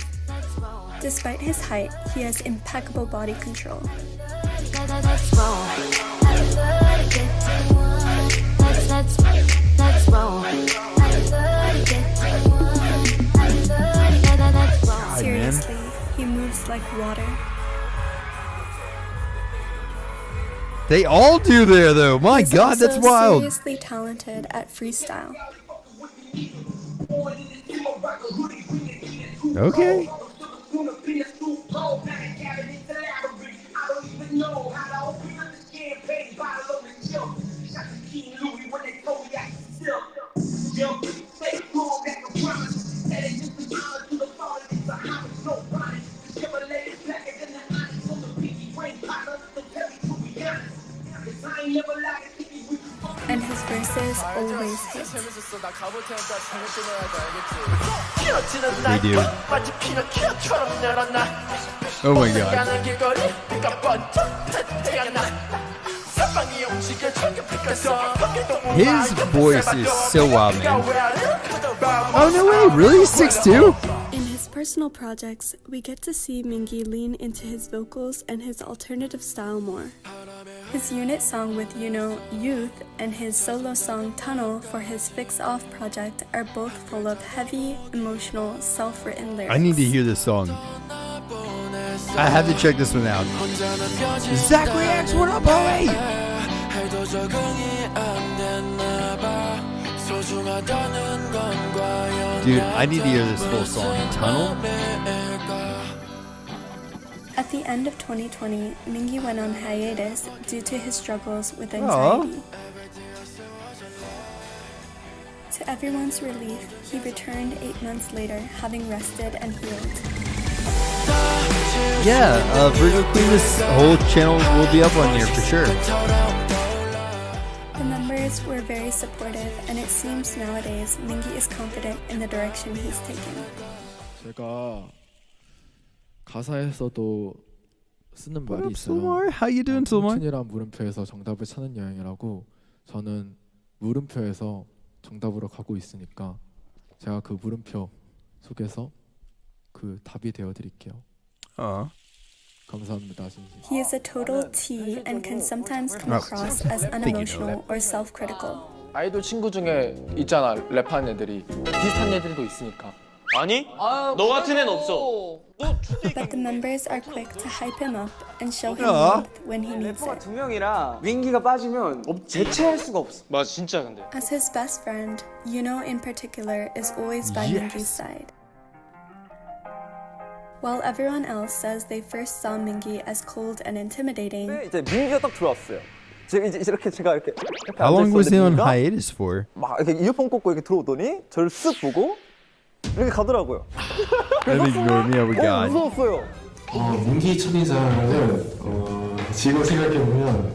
Despite his height, he has impeccable body control. Seriously, he moves like water. They all do there, though. My He's God, that's also wild. seriously talented at freestyle. Okay. And his verses always hit. They do. Oh my God. His voice is so wild, man. Oh, no way. Really? 6'2"? In his personal projects, we get to see Mingi lean into his vocals and his alternative style more. His unit song with Yunho, Youth, and his solo song Tunnel for his Fix Off project are both full of heavy, emotional, self-written lyrics. I need to hear this song. I have to check this one out. Zach Reacts, what up, boy? Dude, I need to hear this full song. Tunnel? At the end of 2020, Mingi went on hiatus due to his struggles with anxiety. To everyone's relief, he returned 8 months later, having rested and healed. Yeah, Virgo Queen, this whole channel will be up on here for sure. The members were very supportive, and it seems nowadays Mingi is confident in the direction he's taking. 제가 가사에서도 쓰는 말이 있어요. Solmar? How you doing, Solmar? 청춘이란 물음표에서 정답을 찾는 여행이라고. 저는 물음표에서 정답으로 가고 있으니까 제가 그 물음표 속에서 그 답이 되어 드릴게요. 감사합니다, 진심. He is a total T and can sometimes come across as unemotional or self-critical. 아이돌 친구 중에 있잖아, 랩하는 애들이. 비슷한 애들도 있으니까. 아니? 너 같은 애는 없어. But the members are quick to hype him up and show him warmth when he needs 래퍼가 it. 두 명이라 윙기가 빠지면 대체할 수가 없어. 맞아, 진짜 근데. As his best friend, Yunho in particular is always by Mingi's side. While everyone else says they first saw Mingi as cold and intimidating, 이제 민기가 딱 들어왔어요. 제가 이제 이렇게 제가 이렇게 How long was he on hiatus for? 막 이렇게 이어폰 꽂고 이렇게 들어오더니 저를 쓱 보고 이렇게 가더라고요. That ignored me, oh my God. 무서웠어요. 민기 첫인상을 지금 생각해보면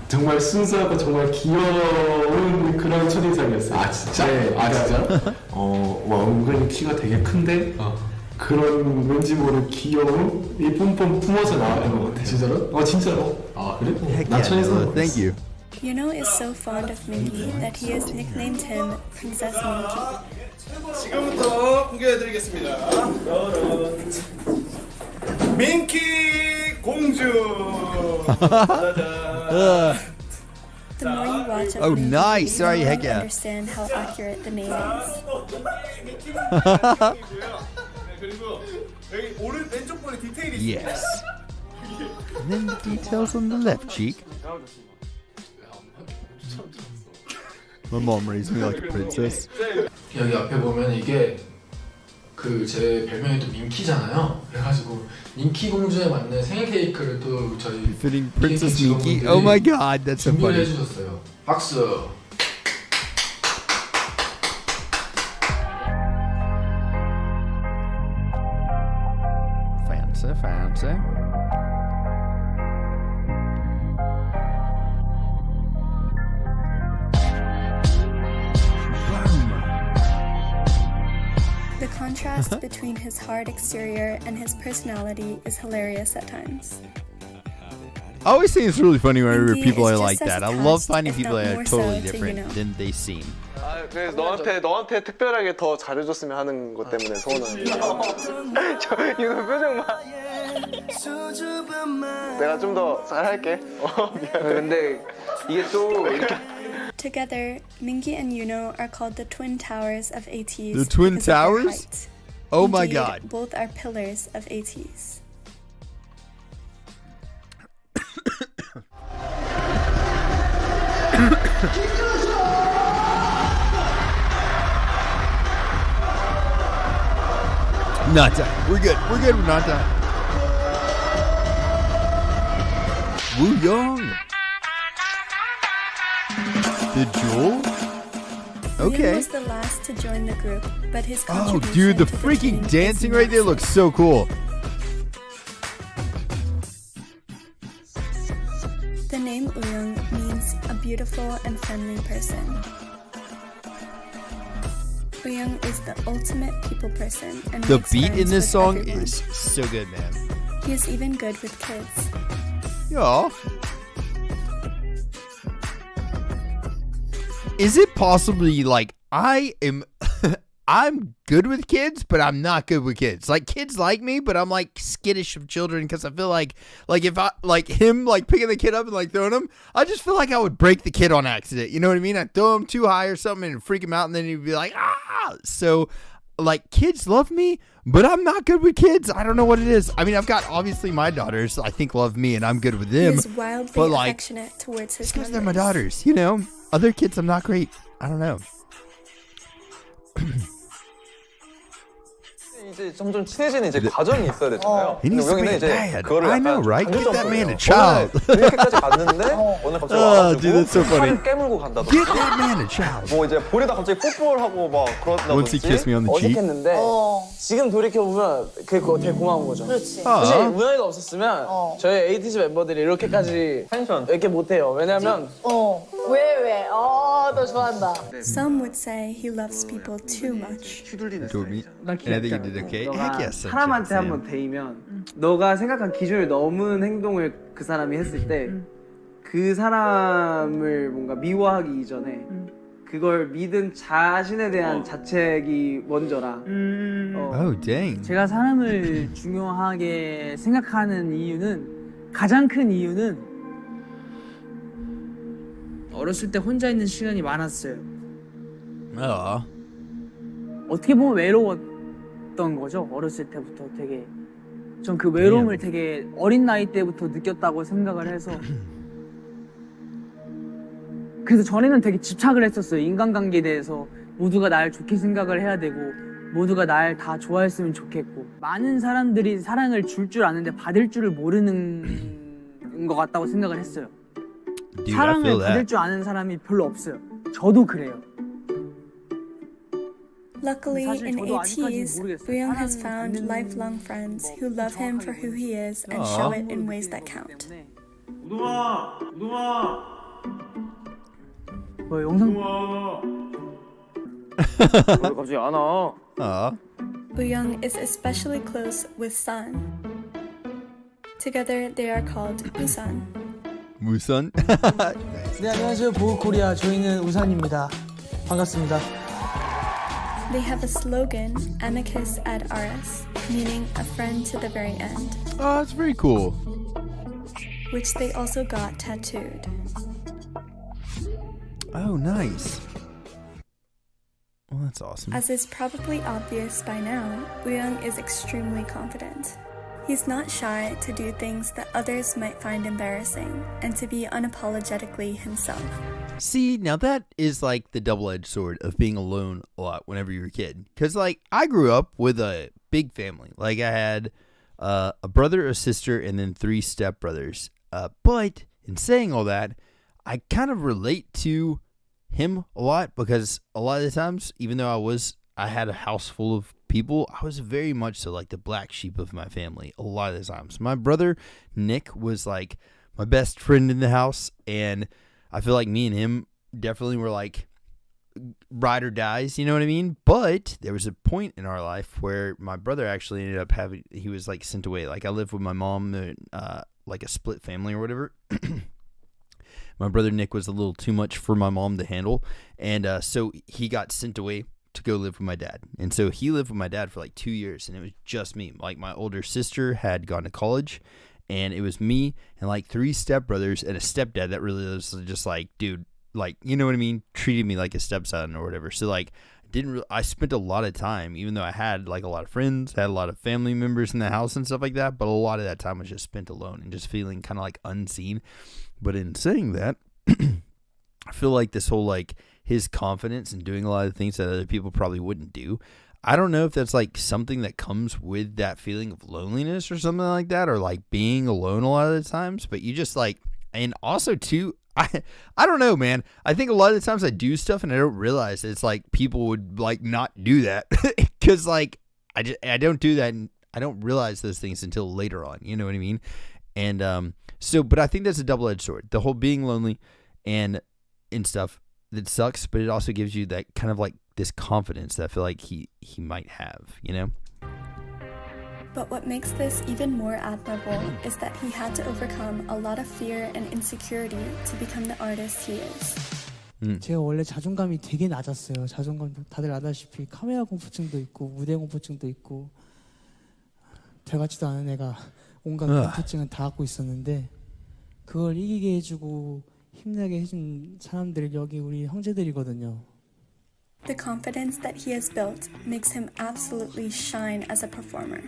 정말 순수하고 정말 귀여운 그런 첫인상이었어요. 아 진짜? 네, 아 진짜? 와 은근히 키가 되게 큰데 그런 왠지 모를 귀여움 이 뿜뿜 품어져 나왔던 것 같아요. 진짜로? 진짜로? 아 그래? 나 첫인상. Thank you. Yunho is so fond of Mingi that he has nicknamed him Princess Mingi. 지금부터 공개해드리겠습니다. 민키 공주. The more you watch of Oh, Mingi, nice. the Sorry, more heck you yeah. understand how accurate the name is. 그리고 여기 오른 왼쪽 볼에 디테일이 있습니다. Yes. And then the details on the left cheek. My mom raised me like a princess. 여기 앞에 보면 이게 그 제 별명이 또 민키잖아요. 그래가지고 민키 공주에 맞는 생일 케이크를 또 저희 Fitting Princess Minky. Oh my God, that's so 준비를 funny. 해주셨어요. 박수. Fancy, fancy. The contrast between his hard exterior and his personality is hilarious at times. I always think it's really funny whenever Mingy people is are just like as that. I love attached, finding if people not that are more totally so, to different Yunho. than they seem. 그래서 너한테 특별하게 더 잘해줬으면 하는 것 때문에 서운하는 거야. 저 윤호 표정 봐. 내가 좀 더 잘할게. 미안해. 근데 이게 또 Together, Mingy and Yunho are called the Twin Towers of ATEEZ. The Twin because of their Towers? height. Oh my Indeed, God. Both are pillars of ATEEZ. Not done. We're good. We're good. We're not done. Hongjoong. The Jewel? Yunho Okay. was the last to join the group, but his Oh, contribution dude, the to freaking team dancing is right there looks so cool. The name Hongjoong means a beautiful and friendly person. Hongjoong is the ultimate people person and The makes beat friends in this with song everyone. is so good, man. He is even good with kids. Yeah. Is it possibly like I'm good with kids, but I'm not good with kids. Like kids like me, but I'm like skittish of children because I feel like if I like him like picking the kid up and like throwing him, I just feel like I would break the kid on accident. You know what I mean? I'd throw him too high or something and freak him out, and then he'd be like, ah. So like kids love me, but I'm not good with kids. I don't know what it is. I mean, I've got obviously my daughters. I think love me, and I'm good with He them. is wildly But like, affectionate towards his because they're my members. daughters, you know. Other kids, I'm not great. I don't know. 이제 점점 친해지는 이제 과정이 있어야 되잖아요. He needs to 우영이는 be a 이제 dad. 그거를 I know, 약간 right? Get that man a child. 오늘 이렇게까지 갔는데 오늘 갑자기 Oh, dude, that's so 와가지고 funny. 팔을 깨물고 간다든지. Get that man a child. 뭐 이제 볼에다 갑자기 뽀뽀를 하고 막 Once he 그런다든지. kissed me on the cheek. 어색했는데 지금 돌이켜 보면 그게 되게 고마운 거죠. 그렇지. 사실 우영이가 없었으면 저희 ATEEZ 멤버들이 이렇게까지 이렇게 못해요. 왜냐면 왜? 너 좋아한다. Some would say he loves people too much. Told me. And I think you did okay. Heck yes, such 사람한테 a 한번 대이면 너가 생각한 기준을 넘은 행동을 그 사람이 했을 때 그 사람을 뭔가 미워하기 이전에 그걸 믿은 자신에 대한 자책이 먼저라. Oh, dang. 제가 사람을 중요하게 생각하는 이유는 가장 큰 이유는 어렸을 때 혼자 있는 시간이 많았어요. 어떻게 보면 외로웠던 거죠. 어렸을 때부터 되게 전 그 외로움을 되게 어린 나이 때부터 느꼈다고 생각을 해서 그래서 전에는 되게 집착을 했었어요. 인간관계에 대해서 모두가 날 좋게 생각을 해야 되고 모두가 날 다 좋아했으면 좋겠고 많은 사람들이 사랑을 줄 아는데 받을 줄을 모르는 것 같다고 생각을 했어요. Dude, I 사랑을 feel 받을 that. 줄 아는 사람이 별로 없어요. 저도 그래요. Luckily, 사실 in 저도 아직까지는 ATEEZ, 모르겠어요. Hongjoong has 사랑을 found 받는 lifelong friends who love him for who he is and Aw. show it in ways that count. 우동아 뭐 영상 왜 갑자기 안 와? Hongjoong is especially close with Sun. Together, they are called Usan. Musan. 네 안녕하세요 보우코리아 저희는 우산입니다. 반갑습니다. They have a slogan, Amicus ad Aris, meaning a friend to the very end, Oh, that's very cool. which they also got tattooed. Oh, nice. Well, that's awesome. As is probably obvious by now, Hongjoong is extremely confident. He's not shy to do things that others might find embarrassing and to be unapologetically himself. See, now that is like the double-edged sword of being alone a lot whenever you're a kid. Because, like, I grew up with a big family. Like, I had a brother, a sister, and then 3 stepbrothers. But in saying all that, I kind of relate to him a lot because a lot of the times, even though I had a house full of people, I was very much so like the black sheep of my family a lot of the times. My brother, Nick, was like my best friend in the house, and I feel like me and him definitely were like ride or dies, you know what I mean? But there was a point in our life where my brother actually ended up he was like sent away. Like I lived with my mom, like a split family or whatever. My brother Nick was a little too much for my mom to handle. And so he got sent away to go live with my dad. And so he lived with my dad for like 2 years, and it was just me. Like my older sister had gone to college, and it was me and like 3 stepbrothers and a stepdad that really was just like, dude, like, you know what I mean? Treated me like a stepson or whatever. So like I spent a lot of time, even though I had like a lot of friends, had a lot of family members in the house and stuff like that, but a lot of that time was just spent alone and just feeling kind of like unseen. But in saying that, I feel like this whole like his confidence in doing a lot of things that other people probably wouldn't do. I don't know if that's like something that comes with that feeling of loneliness or something like that, or like being alone a lot of the times, but you just like, and also too, I don't know, man. I think a lot of the times I do stuff and I don't realize it's like people would like not do that because like I don't do that and I don't realize those things until later on. You know what I mean? And so, but I think that's a double-edged sword. The whole being lonely and stuff, that sucks, but it also gives you that kind of like this confidence that I feel like he might have, you know? But what makes this even more admirable is that he had to overcome a lot of fear and insecurity to become the artist he is. 제가 원래 자존감이 되게 낮았어요. 자존감도 다들 아다시피 카메라 공포증도 있고 무대 공포증도 있고 별 같지도 않은 애가 온갖 공포증은 다 갖고 있었는데 그걸 이기게 해주고 힘나게 해준 사람들이 여기 우리 형제들이거든요. The confidence that he has built makes him absolutely shine as a performer.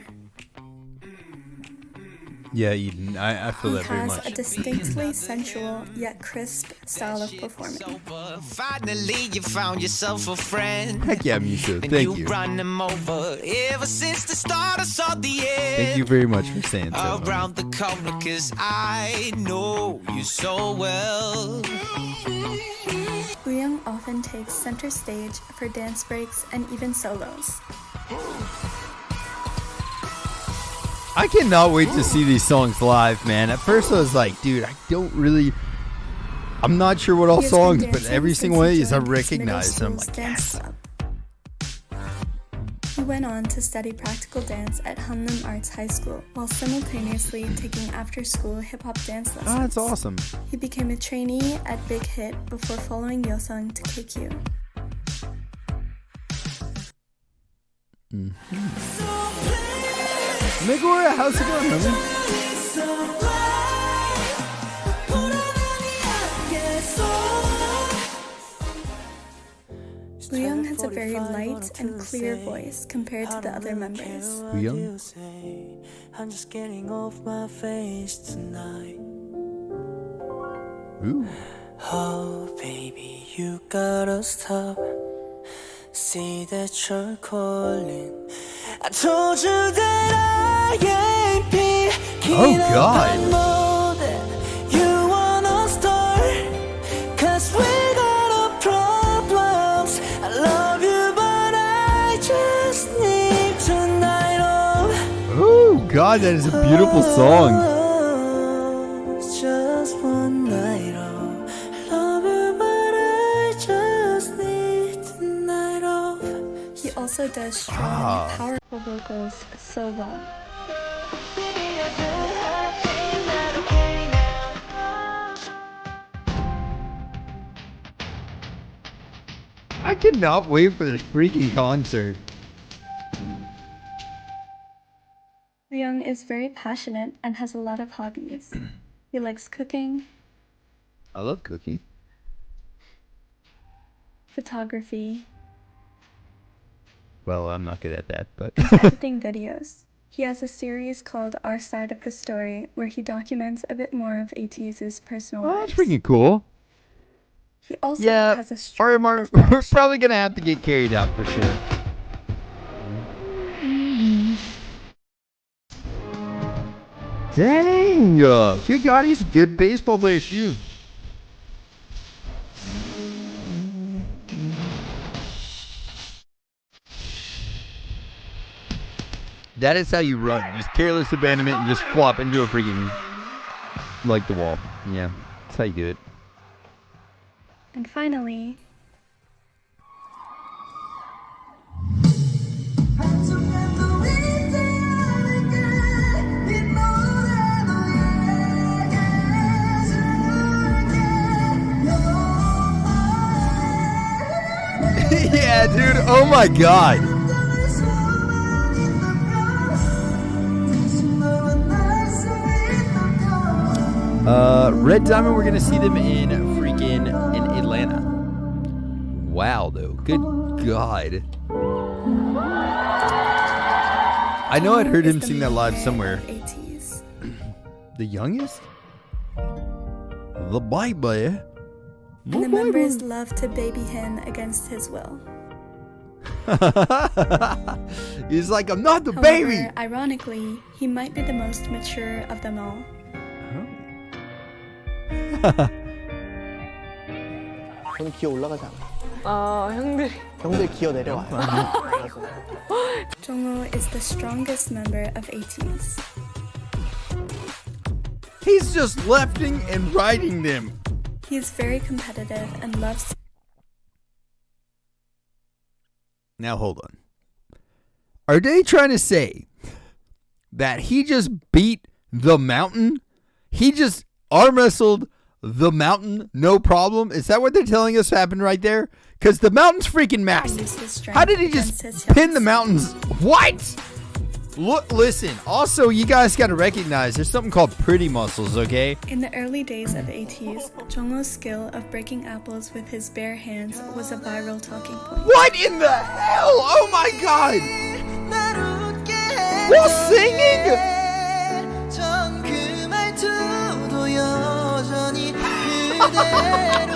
Yeah, Eden, I feel that very much. He has a distinctly sensual yet crisp style of performing. Finally, you found yourself a friend. Heck yeah, Miso. And Thank you. Run them over ever since the start. I saw the end. Thank you very much for saying so. Around the corner, 'cause I know you so well. Hongjoong often takes center stage for dance breaks and even solos. I cannot wait to see these songs live, man. At first I was like, dude, I'm not sure what all songs, but every single one of these I recognize. And I'm like, yes. He went on to study practical dance at Hongjoong Arts High School while simultaneously taking after-school hip-hop dance lessons. Oh, that's awesome. He became a trainee at Big Hit before following Yeosang to KQ. Megura, how's it going, homie? Hongjoong has a very light and clear voice compared to the other members. Hongjoong? I'm just getting off my face tonight. Ooh. Oh, baby, you gotta stop. See that you're calling. I told you that I ain't picking up God. more than you wanna start. 'Cause we got our problems. I love you, but I just need tonight off. Oh, God, that is a beautiful song. It's just one night off. I love you, but I just need tonight off. He also does strong, powerful vocals so well. I cannot wait for this freaking concert. Hongjoong is very passionate and has a lot of hobbies. He likes cooking, I love cooking. photography, Well, I'm not good at that, but editing videos. He has a series called Our Side of the Story where he documents a bit more of ATEEZ's personal life. that's freaking cool. He also Yeah, has a we're probably gonna have to get carried out for sure. Dang, good God, he's a good baseball player too. That is how you run. Just careless abandonment and just flop into a freaking, like the wall. Yeah, that's how you do it. And finally, Yeah, dude. Oh my god. Red Diamond, we're gonna see them in freaking in Atlanta. Wow, though. Good God. I know I'd heard him sing that live somewhere. ATEEZ. The youngest? The baby. And the members love to baby him against his will. He's like, I'm not the However, baby. ironically, he might be the most mature of them all. 저는 기어 올라가지 않아요. 형들이. 형들 기어 내려와요. Jongho is the strongest member of ATEEZ. He's just lefting and righting them. He is very competitive and loves. Now hold on. Are they trying to say that he just beat the mountain? He just arm wrestled the mountain, no problem? Is that what they're telling us happened right there? Because the mountain's freaking massive. How did he just pin the mountains? What? Look, listen. Also, you guys got to recognize there's something called pretty muscles, okay? In the early days of ATEEZ, Jongho's skill of breaking apples with his bare hands was a viral talking point. What in the hell? Oh my god! While singing?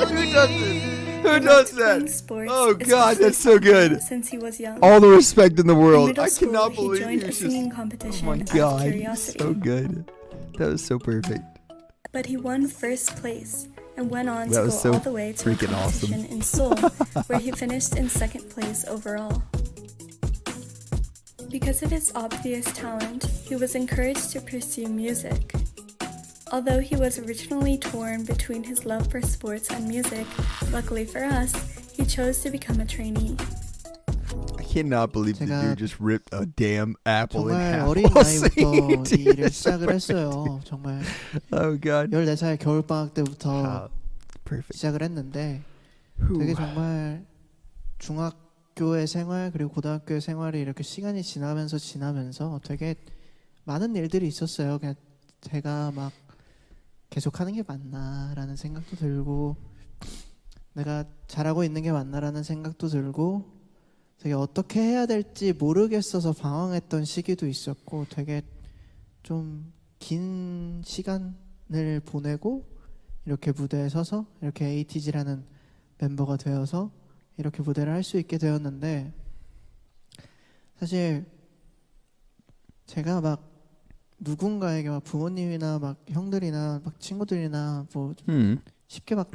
Who does this? Who does that? Oh god, that's so good. Since he was young. All the respect in the In world. middle I school, cannot he believe joined he a was singing just. competition Oh my out of god, curiosity. so good. That was so perfect. But he won first place and went on That to go was so all the way to a freaking competition awesome. in Seoul, where he finished in second place overall. Because of his obvious talent, he was encouraged to pursue music. Although he was originally torn between his love for sports and music, luckily for us, he chose to become a trainee. I cannot believe the dude just ripped a damn apple in 정말 half 어린 while singing 나이부터 to 이 일을 it. 시작을 했어요. 정말. Oh god. 14살 겨울방학 때부터 perfect. 시작을 했는데 되게 정말 중학교의 생활 그리고 고등학교의 생활이 이렇게 시간이 지나면서 되게 많은 일들이 있었어요. 그냥 제가 막 계속하는 게 맞나라는 생각도 들고 내가 잘하고 있는 게 맞나라는 생각도 들고 되게 어떻게 해야 될지 모르겠어서 방황했던 시기도 있었고 되게 좀 긴 시간을 보내고 이렇게 무대에 서서 이렇게 ATEEZ라는 멤버가 되어서 이렇게 무대를 할 수 있게 되었는데 사실 제가 막 누군가에게 막 부모님이나 막 형들이나 막 친구들이나 뭐 쉽게 막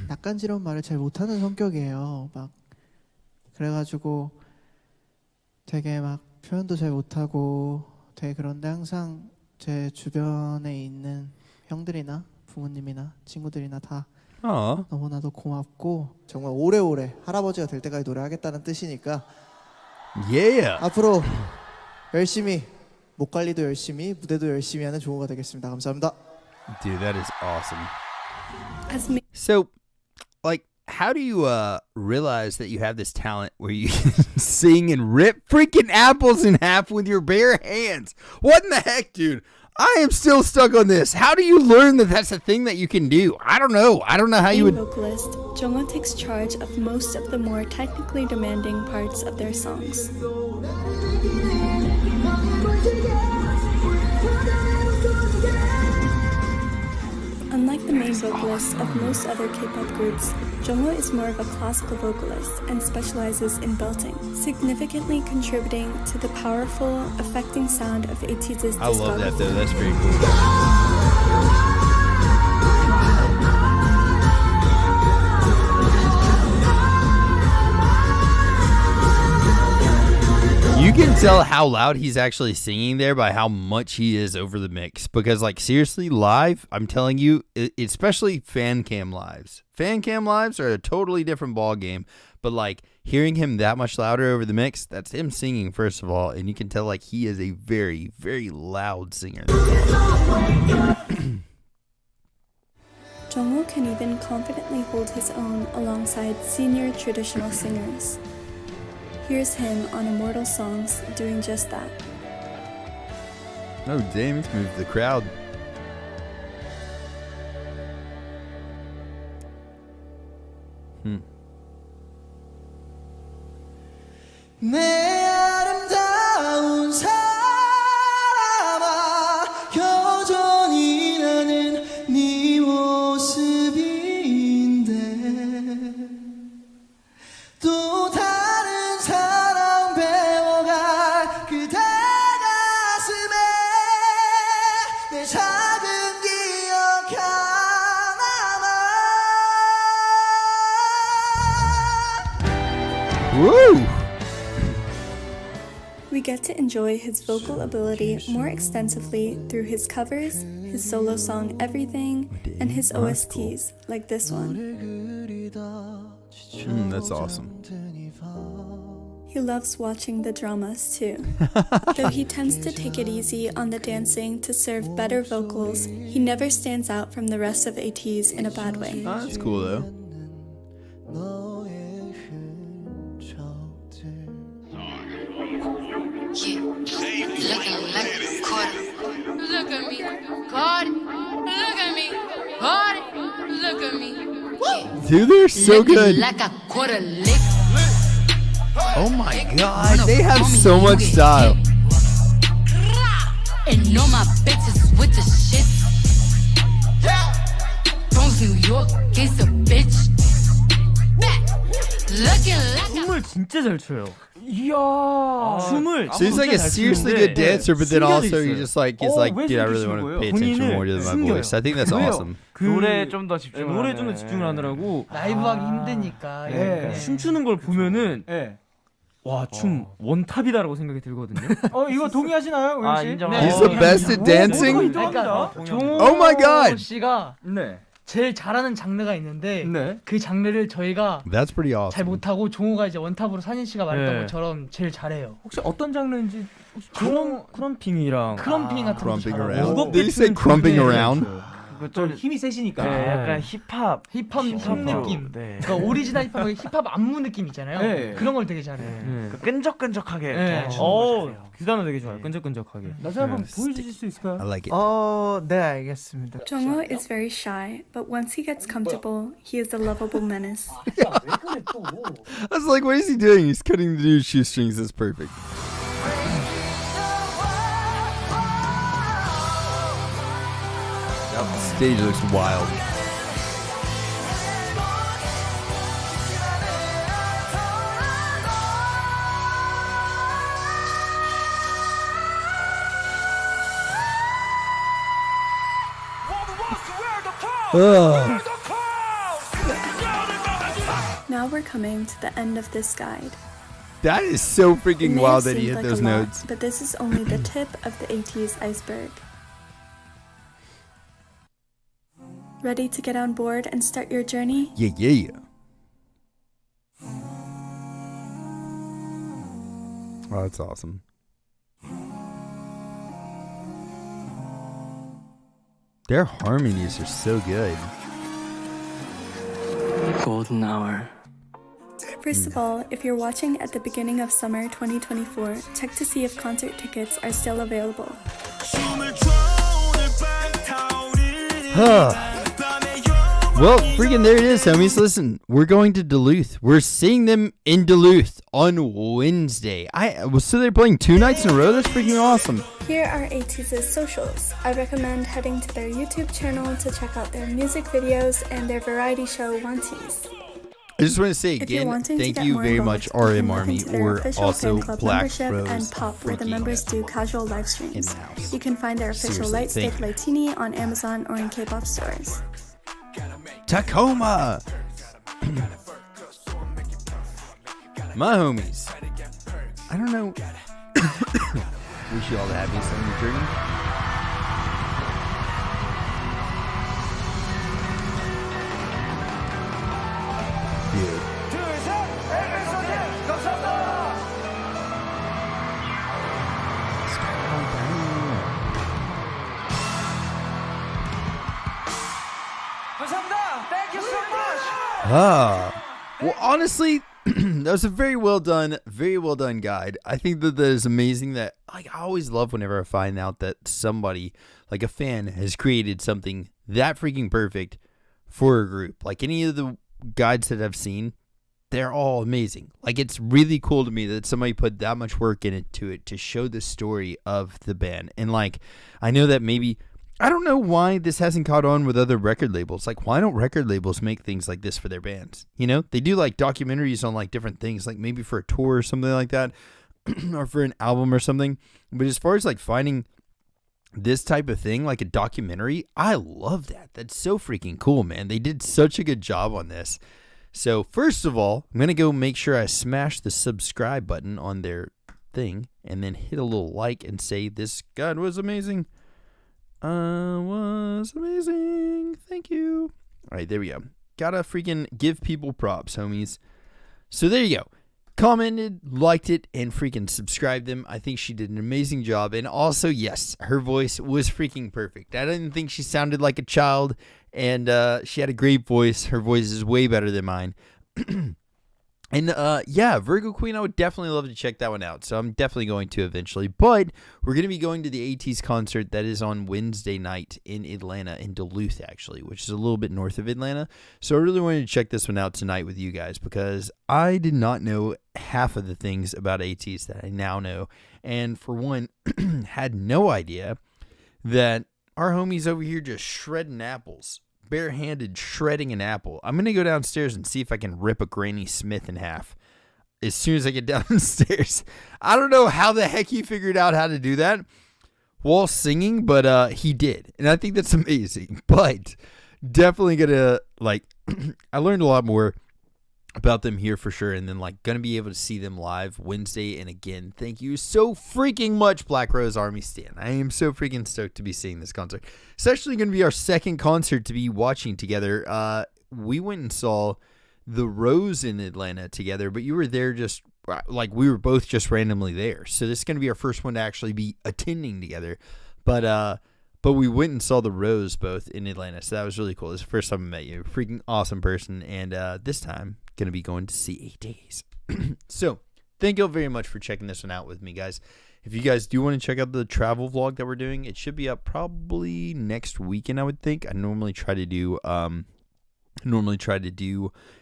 낯간지러운 말을 잘 못하는 성격이에요. 막 그래가지고 되게 막 표현도 잘 못하고 되게 그런데 항상 제 주변에 있는 형들이나 부모님이나 친구들이나 다 너무나도 고맙고 정말 오래오래 할아버지가 될 때까지 노래하겠다는 뜻이니까 앞으로 열심히 목 관리도 열심히 무대도 열심히 하는 종호가 되겠습니다. 감사합니다. Dude, that is awesome. So, like, how do you realize that you have this talent where you can sing and rip freaking apples in half with your bare hands? What in the heck, dude? I am still stuck on this. How do you learn that that's a thing that you can do? I don't know. I don't know how you would. Vocalist, Jongho takes charge of most of the more technically demanding parts of their songs. Unlike the main vocalists of most other K-pop groups, Jongho is more of a classical vocalist and specializes in belting, significantly contributing to the powerful, affecting sound of ATEEZ's Discography. I love that though. That's pretty cool. You can tell how loud he's actually singing there by how much he is over the mix. Because, like, seriously, live, I'm telling you, especially fan cam lives. Fan cam lives are a totally different ball game. But, like, hearing him that much louder over the mix, that's him singing, first of all. And you can tell, like, he is a very, very loud singer. Jongho can even confidently hold his own alongside senior traditional singers. Here's him on Immortal Songs doing just that. Oh, damn, he's moved the crowd. 내 아름다운 사람아 여전히 나는 네 모습인데 또 다른 사랑 배워갈 그대 가슴에 내 작은 기억 하나만 Woo! We get to enjoy his vocal ability more extensively through his covers, his solo song Everything, and his OSTs like this one. That's awesome. He loves watching the dramas too. Though he tends to take it easy on the dancing to serve better vocals, he never stands out from the rest of ATEEZ in a bad way. Oh, that's cool though. Look at me, Cardi. Look at me, Cardi. Look at me. Dude, they're so good. Like a quarter lick. Oh my god, they have so much style. And know my bitches with the shit. Bronx, New York, is a bitch. Looking like 춤을 진짜 잘 춰요. 이야. 춤을. So he's like a seriously good dancer, but then also he just like is like, dude, I really want to pay attention more to my voice. I think that's awesome. 노래에 좀 더 집중. 노래에 좀 더 집중을 하느라고 라이브하기 힘드니까. 춤추는 걸 보면은 와, 춤 원탑이다라고 생각이 들거든요. 이거 동의하시나요, 우영 씨? 인정. He's the best at dancing. 그러니까 Oh my god. 씨가 제일 잘하는 장르가 있는데 그 장르를 저희가 That's pretty awesome. 잘 못하고 종호가 이제 원탑으로 산인 씨가 말했던 것처럼 제일 잘해요. 혹시 어떤 장르인지 크럼핑이랑 크럼핑 같은 거 Crumping 잘하고. around. Did you say crumping around? 좀 힘이 세시니까. 약간 힙합 느낌. 그러니까 오리지널 힙합, 힙합 안무 느낌 있잖아요. 그런 걸 되게 잘해요. 끈적끈적하게. 그 단어 되게 좋아요. 끈적끈적하게. 나중에 한번 보여주실 수 있을까요? I like it. 네, 알겠습니다. Jongho is very shy, but once he gets comfortable, he is a lovable menace. I was like, what is he doing? He's cutting the dude's shoestrings. That's perfect. The stage looks wild. Now we're coming to the end of this guide. That is so It freaking may wild have that he seemed hit like those a lot, notes. but this is only the tip of the ATEEZ iceberg. Ready to get on board and start your journey? Yeah, yeah, yeah. Oh, that's awesome. Their harmonies are so good. Golden hour. First of all, if you're watching at the beginning of summer 2024, check to see if concert tickets are still available. Well, freaking there it is, homies. Listen, we're going to Duluth. We're seeing them in Duluth on Wednesday. So they're playing 2 nights in a row? That's freaking awesome. Here are ATEEZ's socials. I recommend heading to their YouTube channel to check out their music videos and their variety show Wanties. I just want to say If you're again, wanting to thank get you more very involved, much, you can RM look Army, into their or official also fan club Black membership Rose and Pop, where the freaking members do casual live streams. in-house. You can find their official Seriously, Light thank Stick Lightini on Amazon or in K-pop stores. Tacoma! My homies. I don't know. Wish you all the happiest on your journey. Dude. 감사합니다. Thank you so much. Well, honestly, That was a very well done guide. I think that is amazing. That like I always love whenever I find out that somebody, like a fan, has created something that freaking perfect for a group. Like any of the guides that I've seen, they're all amazing. Like it's really cool to me that somebody put that much work into it to show the story of the band. And like I know that maybe, I don't know why this hasn't caught on with other record labels. Like, why don't record labels make things like this for their bands? You know, they do like documentaries on like different things, like maybe for a tour or something like that, or for an album or something. But as far as like finding this type of thing, like a documentary, I love that. That's so freaking cool, man. They did such a good job on this. So first of all, I'm going to go make sure I smash the subscribe button on their thing and then hit a little like and say this guide was amazing. Was amazing. Thank you. All right, there we go. Gotta freaking give people props, homies. So there you go. Commented, liked it, and freaking subscribed them. I think she did an amazing job. And also, yes, her voice was freaking perfect. I didn't think she sounded like a child, and she had a great voice. Her voice is way better than mine. And yeah, Virgo Queen, I would definitely love to check that one out. So I'm definitely going to eventually. But we're going to be going to the ATEEZ concert that is on Wednesday night in Atlanta, in Duluth, actually, which is a little bit north of Atlanta. So I really wanted to check this one out tonight with you guys because I did not know half of the things about ATEEZ that I now know. And for one, had no idea that our homies over here just shredding apples. Barehanded shredding an apple. I'm going to go downstairs and see if I can rip a Granny Smith in half as soon as I get downstairs. I don't know how the heck he figured out how to do that while singing, but he did. And I think that's amazing. But definitely going to, like, I learned a lot more about them here for sure, and then like gonna be able to see them live Wednesday. And again, thank you so freaking much, Black Rose Army Stan. I am so freaking stoked to be seeing this concert. It's actually gonna be our second concert to be watching together. We went and saw the Rose in Atlanta together, but you were there just like we were both just randomly there. So this is gonna be our first one to actually be attending together. But we went and saw the Rose both in Atlanta, so that was really cool. This is the first time I met you. Freaking awesome person, and this time going to be going to see ATEEZ. So thank you all very much for checking this one out with me, guys. If you guys do want to check out the travel vlog that we're doing, it should be up probably next weekend, I would think. I normally try to do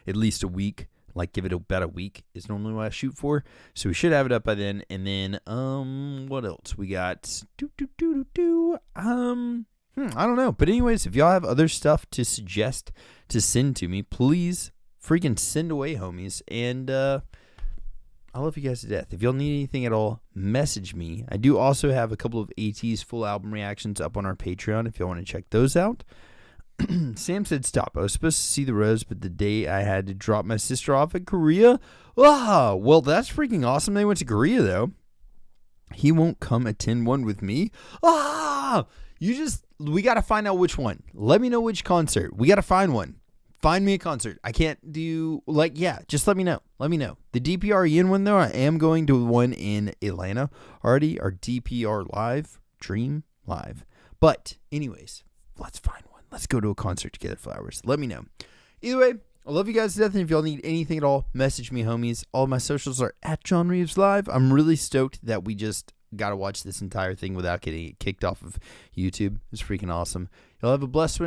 at least a week. Like, give it about a week is normally what I shoot for. So we should have it up by then. And then, what else? We got, I don't know. But anyways, if y'all have other stuff to suggest to send to me, please freaking send away, homies. And, I love you guys to death. If y'all need anything at all, message me. I do also have a couple of ATEEZ full album reactions up on our Patreon if y'all want to check those out. Sam said stop. I was supposed to see the Rose, but the day I had to drop my sister off at Korea. Ah, well, that's freaking awesome. They went to Korea, though. He won't come attend one with me. Ah, we got to find out which one. Let me know which concert. We got to find one. Find me a concert. I can't do, just let me know. Let me know. The DPR Yin one, though, I am going to one in Atlanta already. Our DPR Live, Dream Live. But, anyways, let's find one. Let's go to a concert together, Flowers. Let me know. Either way, I love you guys to death. And if y'all need anything at all, message me, homies. All my socials are at John Reeves Live. I'm really stoked that we just got to watch this entire thing without getting it kicked off of YouTube. It's freaking awesome. Y'all have a blessed one.